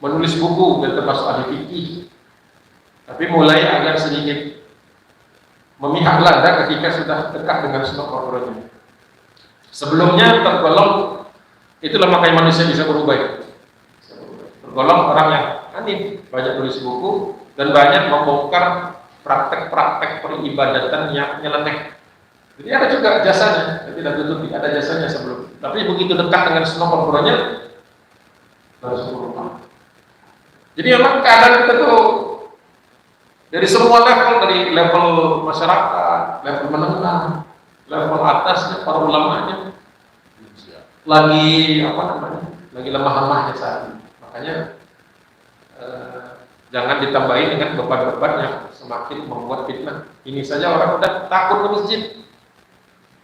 menulis buku dan termasuk ahli fikih. Tapi mulai agak sedikit memihak Belanda ketika sudah dekat dengan Sinoporgronya. Sebelumnya tergolong, itulah makanya manusia bisa berubah. Tergolong orang yang aneh, banyak tulis buku dan banyak membongkar praktek-praktek peribadatan yang nyeleneh. Jadi ada juga jasanya, tidak tutupi, ada jasanya sebelum. Tapi begitu dekat dengan Sinoporgronya, langsung berubah. Jadi memang keadaan kita tuh dari semua level, dari level masyarakat, level menengah, level atasnya, para ulamanya, lagi apa namanya, lagi lemah-lemahnya saat ini. Makanya jangan ditambahin dengan beban-beban yang semakin membuat fitnah. Ini saja orang udah takut ke masjid,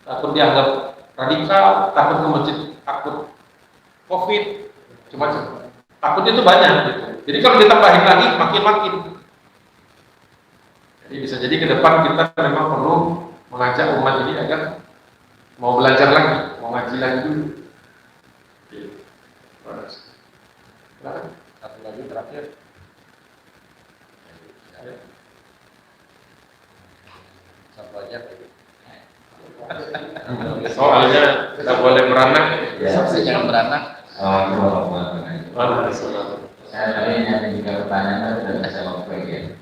takut dianggap radikal, takut ke masjid, takut COVID, macam-macam. Takutnya itu banyak. Gitu. Jadi kalau ditambahin lagi, makin-makin. Jadi bisa jadi ke depan kita memang perlu mengajak umat ini agar mau belajar lagi, mau ngaji lagi dulu. Satu lagi terakhir. Satu aja. Soalnya tidak boleh beranak. Jangan beranak. Saya tadi ada 3 pertanyaan dan saya jawab ya.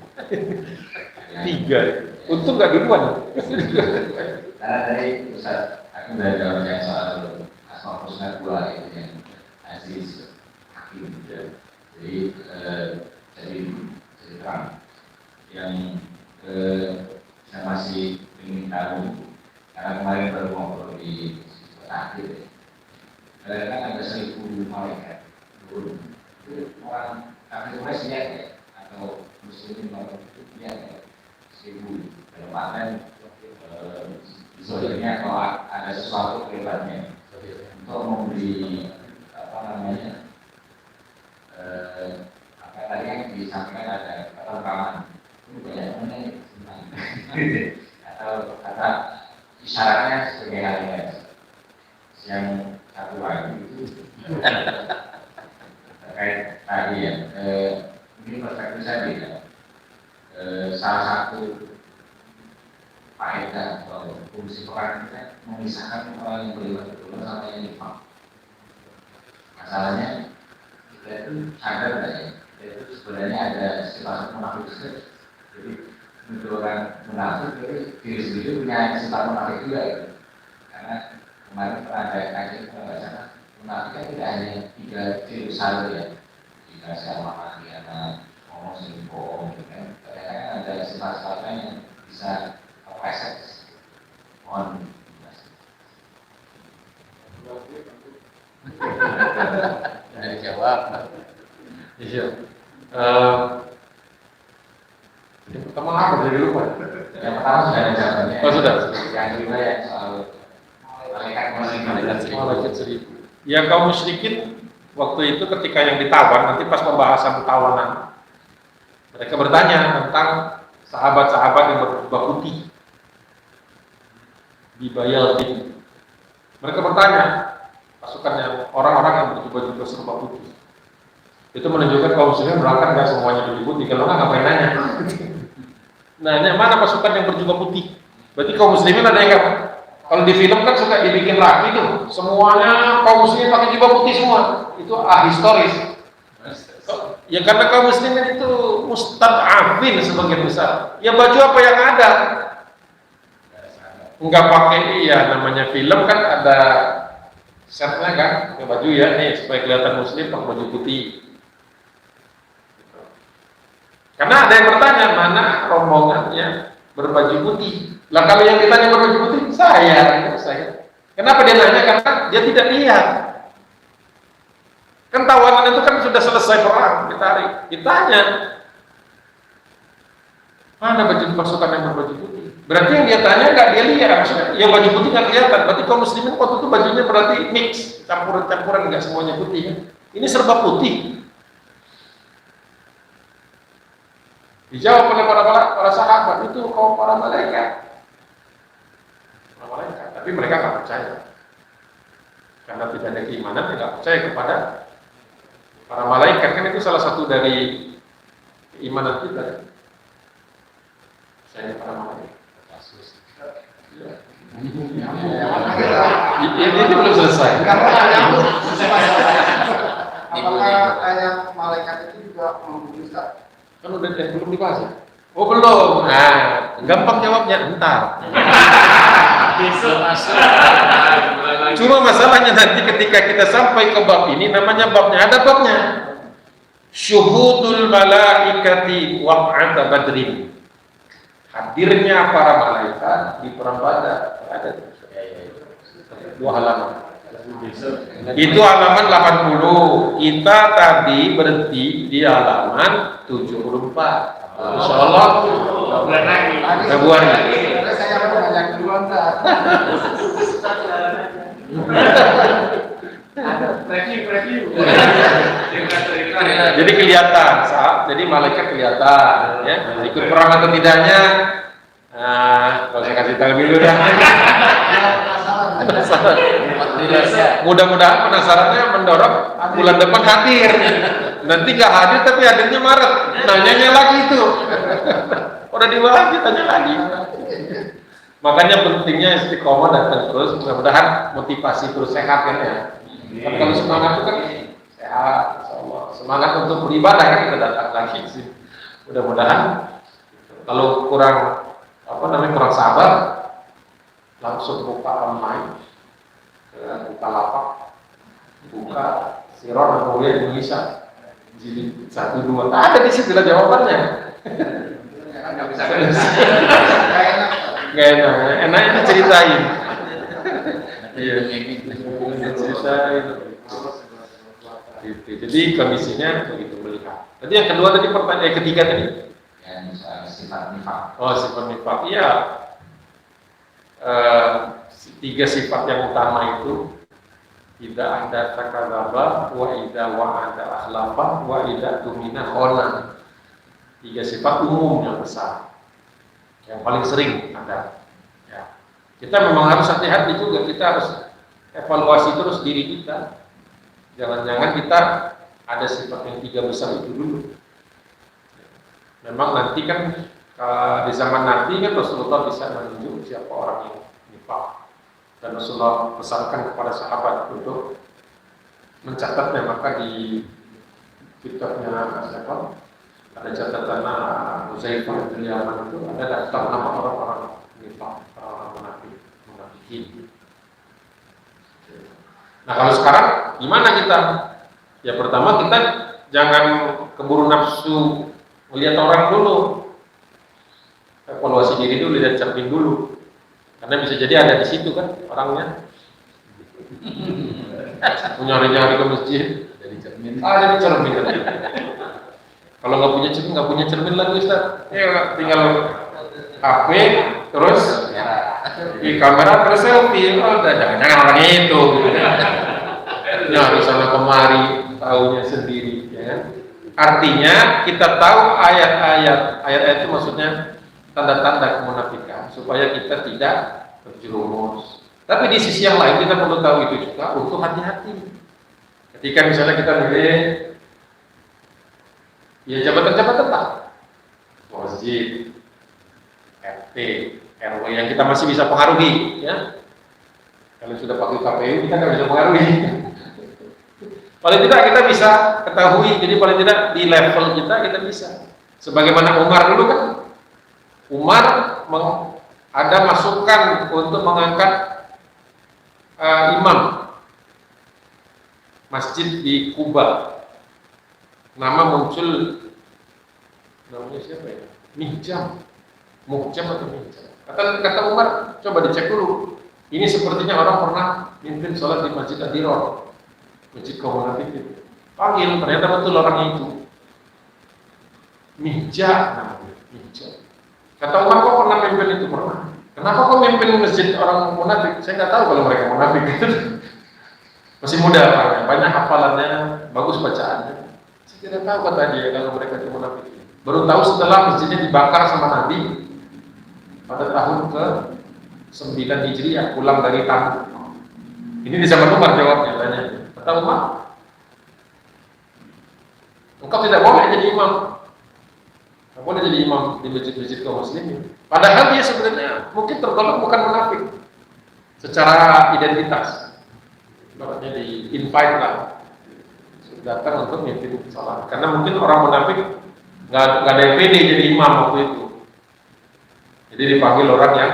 3. Untung nggak duluan. Karena tadi Ustaz aku udah jawab yang soal Asmaul Husna 2 itu yang Aziz Hakim. Jadi terang yang saya masih ingin tahu karena kemarin baru ngobrol di akhir. Kan ada 1000 malaikat. Orang kafir Quraisy ya atau muslimin orang itu ya 1000 dalam artian sebenarnya kalau ada sesuatu kehebatannya untuk memberi apa namanya apa tadi yang disampaikan ada keterangan itu banyak mana atau kata isyaratnya sebagai halnya yang satu lagi itu terkait tadi ya ini perspektif saya beda. Salah satu faedah atau fungsi Quran kita memisahkan orang yang beriman betul sama yang nifaq. Masalahnya kita itu sadar nggak ya? Kita itu sebenarnya ada sifat munafik. Jadi untuk orang munafik itu diri sendiri punya sifat munafik juga ya. Karena kemarin pernah ada kajian kalau nggak salah munafik kan tidak hanya 3 ciri besar ya. Jika saya mati anak ngomong sering bohong, kan kadang-kadang ada sifat-sifat yang bisa terpleset. Mohon Sudah dijawab. Iya. Yang pertama apa dari lupa? yang pertama sudah ada jawabannya. Oh sudah. Yang kedua yang soal Ya kaum musyrikin waktu itu ketika yang ditawan, nanti pas pembahasan tawanan, mereka bertanya tentang sahabat-sahabat yang berjubah putih di Bayaltin. Mereka bertanya, pasukan yang orang-orang yang berjubah-jubah serba putih. Itu menunjukkan kaum muslimin berangkat nggak semuanya berjubah putih. Kalau nggak ngapain nanya? Nanya mana pasukan yang berjubah putih? Berarti kaum muslimin ada yang nggak? Kalau di film kan suka dibikin rapi tuh, semuanya kaum muslimin pakai jubah putih semua. Itu historis. Ya karena kaum muslimin itu mustad'afin sebagian besar. Ya baju apa yang ada? Enggak pakai, iya namanya film kan ada setnya kan, pakai baju ya nih supaya kelihatan muslim pakai baju putih. Karena ada yang bertanya mana rombongannya berbaju putih. Lah kalau yang ditanya berbaju putih saya. Kenapa dia nanya? Karena dia tidak lihat. Kan tawanan itu kan sudah selesai perang, ditarik, ditanya mana baju pasukan yang berbaju putih. Berarti yang dia tanya nggak dia lihat, maksudnya yang baju putih nggak kelihatan. Berarti kaum muslimin waktu itu bajunya berarti mix, campuran-campuran, nggak semuanya putih. Ya? Ini serba putih. Dijawab oleh para sahabat itu kaum para malaikat. Tapi mereka nggak percaya karena tidak ada keimanan, tidak percaya kepada para malaikat. Kan itu salah satu dari keimanan kita. Saya para malaikat. Ini belum selesai. Apakah ayat malaikat itu juga bisa? Kan udah belum dibahas ya? Oh belum. Nah, gampang jawabnya entar. Cuma masalahnya nanti ketika kita sampai ke bab ini, namanya babnya ada babnya. Syuhudul malaikati waq'ata badrin. Hadirnya para malaikat di perang Badar. Ada 2 halaman. Itu halaman 80. Kita tadi berhenti di halaman 74. Insyaallah Februari. Saya mau banyak duluan dah. Review. Jadi kelihatan, jadi malaikat kelihatan, ya. Ikut perang atau tidaknya, kalau saya kasih tahu dulu dah. Mudah-mudahan penasarannya mendorong bulan depan hadir. Nanti nggak hadir tapi hadirnya Maret. Nanyanya lagi itu. Udah dibahas ditanya lagi. Makanya pentingnya istiqomah datang terus. Mudah-mudahan motivasi terus sehat kan ya. Kalau semangat itu kan sehat, insyaallah. Semangat untuk beribadah kan kita datang lagi sih. Mudah-mudahan kalau kurang kurang sabar, langsung buka online, buka lapak, buka Siron atau Indonesia, jilid 1, 2. Ada di situ lah jawabannya. Nggak bisa Gak enak, enaknya diceritain. Iya, diceritain. Gitu. Jadi kondisinya begitu melihat. Tadi yang kedua tadi pertanyaan ketiga tadi. Yang sifat nifak. Oh, sifat nifak. Iya. 3 sifat yang utama itu tidak ada takadzaba, wa idza wa'ada akhlafa, wa idza tumina khana. 3 sifat umum yang besar. Yang paling sering ada. Ya. Kita memang harus hati-hati juga. Kita harus evaluasi terus diri kita. Jangan-jangan kita ada sifat yang 3 besar itu dulu. Memang nanti kan di zaman nanti kan Rasulullah bisa menunjuk siapa orang yang nifaq. Dan Rasulullah pesankan kepada sahabat untuk mencatatnya. Maka di kitabnya siapa? Ada catatan Uzaifah bin Yaman itu ada daftar nama orang-orang nifaq, orang-orang munafikin. Nah kalau sekarang gimana kita? Ya pertama kita jangan keburu nafsu melihat orang dulu, evaluasi diri dulu, lihat cermin dulu, karena bisa jadi ada di situ kan orangnya. Nyari-nyari ke masjid, ada di cermin. Ada di cermin. Kalau nggak punya cermin lagi Ustaz, ya tinggal HP terus di kamera terus selfie. Oh, jangan orang itu. nyari sana kemari, tahunya sendiri, ya kan? Artinya kita tahu ayat-ayat itu maksudnya tanda-tanda kemunafikan supaya kita tidak terjerumus. Tapi di sisi yang lain kita perlu tahu itu juga untuk hati-hati. Ketika misalnya kita milih ya jabatan-jabatan tak, masjid, RT, RW yang kita masih bisa pengaruhi, ya. Kalau sudah pakai KPU kita nggak bisa pengaruhi. Paling tidak kita bisa ketahui, jadi paling tidak di level kita bisa. Sebagaimana Umar dulu kan, Umar ada masukan untuk mengangkat imam masjid di Kuba. Nama muncul, namanya siapa ya? Mihjam, Muhjam atau Mihjam. Kata Umar, coba dicek dulu. Ini sepertinya orang pernah mimpin sholat di Masjid Ad-Dirar, masjid kaum munafikin. Panggil, ternyata betul orangnya itu. Mihjam namanya, Mihjam. Kata Umar, kok pernah mimpin itu? Pernah. Kenapa kok mimpin masjid orang munafik? Saya nggak tahu kalau mereka munafik. Masih muda orangnya, banyak hafalannya, bagus bacaannya. Saya tidak tahu kata dia kalau mereka itu munafik. Baru tahu setelah masjidnya dibakar sama Nabi pada tahun ke-9 Hijriah, pulang dari Tabuk. Ini di zaman Umar jawabnya, tanya. Kata Umar, engkau tidak boleh jadi imam. Engkau boleh jadi imam di masjid-masjid kaum muslimin. Padahal dia sebenarnya mungkin tergolong bukan munafik secara identitas. Ibaratnya di invite lah, datang untuk mimpin salat. Karena mungkin orang munafik nggak ada yang pede jadi imam waktu itu. Jadi dipanggil orang yang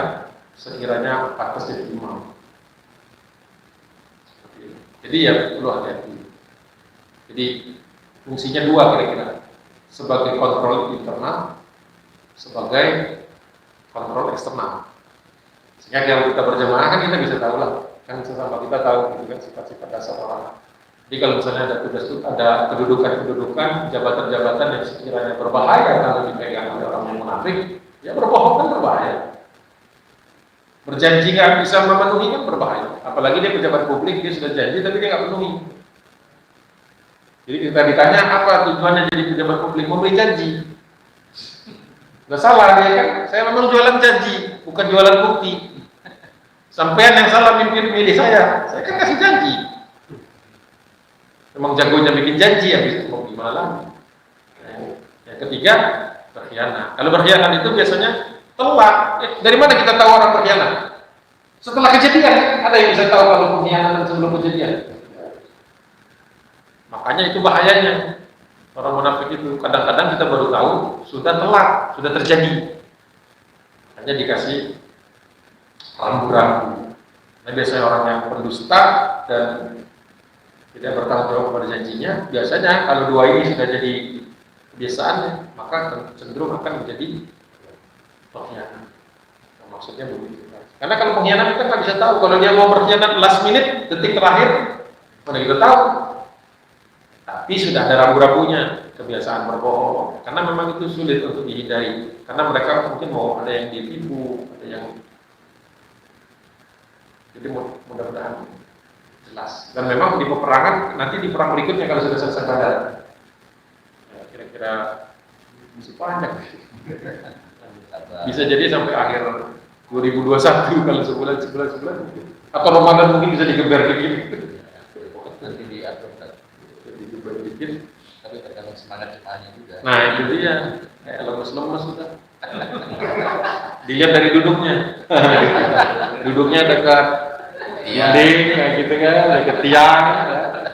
sekiranya pantas jadi imam. Jadi ya perlu hati-hati. Jadi fungsinya dua kira-kira, sebagai kontrol internal, sebagai kontrol eksternal. Sehingga kalau kita berjamaah kan kita bisa tahu lah, kan sesama kita tahu gitu kan sifat-sifat dasar orang. Jadi kalau misalnya ada kedudukan, jabatan-jabatan yang sekiranya berbahaya kalau dipegang oleh orang yang munafik, ya berbohong kan berbahaya. Berjanji nggak bisa memenuhi kan berbahaya. Apalagi dia pejabat publik, dia sudah janji tapi dia nggak penuhi. Jadi kita ditanya apa tujuannya jadi pejabat publik, memberi janji. Nggak salah dia kan, saya memang jualan janji, bukan jualan bukti. Sampean yang salah milih saya kan kasih janji. Memang jagonya bikin janji, habis itu mau gimana lagi. Yang ketiga, berkhianat. Kalau berkhianat itu biasanya telat. Dari mana kita tahu orang berkhianat? Setelah kejadian, ada yang bisa tahu kalau pengkhianatan sebelum kejadian. Makanya itu bahayanya. Orang munafik itu kadang-kadang kita baru tahu sudah telat, sudah terjadi. Hanya dikasih rambu-rambu. Nah biasanya orang yang pendusta dan tidak bertanggung jawab pada janjinya, biasanya kalau dua ini sudah jadi kebiasaannya, maka cenderung akan menjadi pengkhianat. Nah, maksudnya begitu. Karena kalau pengkhianat kita nggak bisa tahu. Kalau dia mau berkhianat last minute, detik terakhir, mana kita tahu. Tapi sudah ada rambu-rambunya, kebiasaan berbohong. Karena memang itu sulit untuk dihindari. Karena mereka mungkin mau ada yang ditipu, ada yang. Jadi mudah-mudahan jelas. Dan memang di peperangan, nanti di perang berikutnya kalau sudah selesai Badar, ya, kira-kira masih panjang. Bisa jadi sampai akhir 2021 kalau sebulan. Atau Ramadan mungkin bisa digeber begini. Nanti diatur. Jadi dibikin. Tapi tergantung semangat jemaahnya juga. Nah itu dia, kayak lemes-lemes sudah. Dilihat dari duduknya. Duduknya dekat dinding kayak gitu kan, dekat tiang.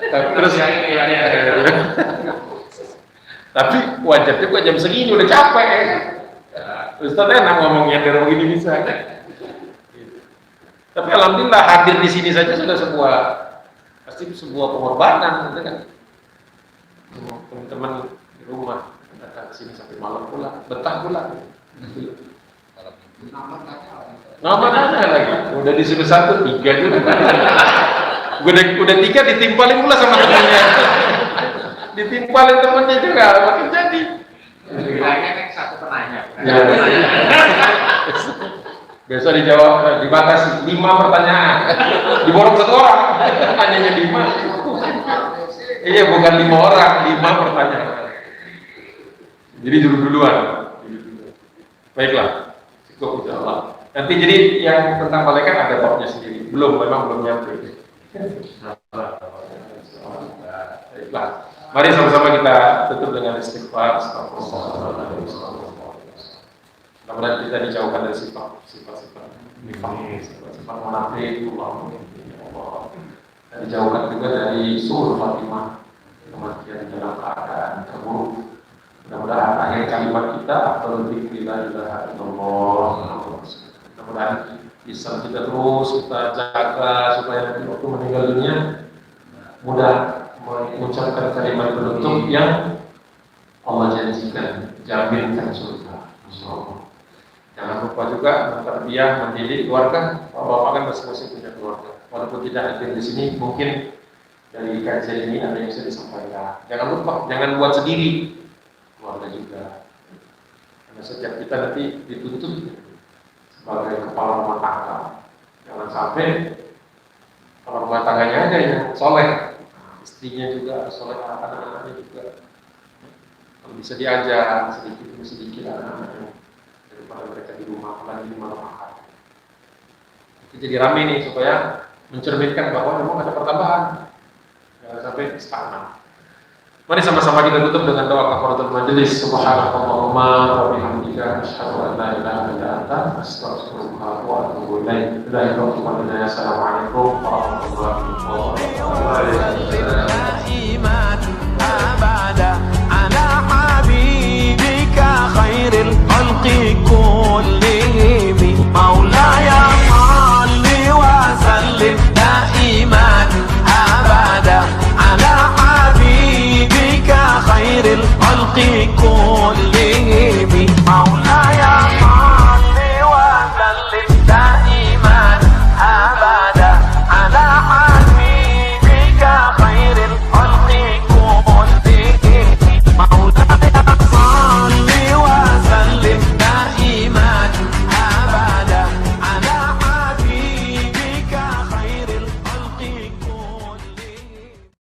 Terus tapi wajar juga jam segini udah capek ya. Ustaz enak ngomongnya dari begini bisa. Tapi alhamdulillah hadir di sini saja sudah pasti sebuah pengorbanan, gitu kan. Teman-teman di rumah datang ke sini sampai malam pula, betah pula. Nomor aja lagi, udah disuruh 1, 3 juga. Udah 3 ditimpalin pula sama temannya. Ditimpalin temannya juga, makin jadi. Bilangnya kan satu penanya. Ya, biasa dijawab, dibatasi 5 pertanyaan, diborong 1 orang, hanya 5. ABC. Iya, bukan 5 orang, 5 pertanyaan. Jadi duluan. Baiklah, cukup insyaallah. Nanti jadi yang tentang malaikat ada babnya sendiri. Memang belum nyampe. Baiklah. Mari sama-sama kita tutup dengan istighfar. Mudah-mudahan kita dijauhkan dari sifat-sifat nifaq, sifat-sifat munafik, dan dijauhkan juga dari suul khatimah, kematian dalam keadaan terburuk. Mudah-mudahan akhir kalimat kita atau lebih la ilaha illallah. Mudah-mudahan bisa kita terus kita jaga supaya nanti waktu meninggal dunia mudah mengucapkan kalimat penutup yang Allah janjikan, jaminkan surga. Insyaallah. Jangan lupa juga mentarbiyah, mendidik keluarga. Bapak kan masing-masing punya keluarga. Walaupun tidak hadir di sini, mungkin dari kajian ini ada yang bisa disampaikan. Jangan lupa, jangan buat sendiri. Keluarga juga. Karena setiap kita nanti dituntut sebagai kepala rumah tangga. Jangan sampai kepala rumah tangganya aja yang soleh, istrinya juga soleh, anak-anaknya juga. Kalau bisa diajar sedikit demi sedikit anak-anaknya daripada mereka di rumah, lagi di malam makan. Itu jadi rame nih supaya mencerminkan bahwa memang ada pertambahan. Jangan sampai stagnan. Mari sama-sama kita tutup dengan doa kafaratul majelis. Subhanallahumma wa bihamdika asyhadu an la ilaha illa anta astaghfiruka wa atubu ilaik. Assalamualaikum warahmatullahi wabarakatuh.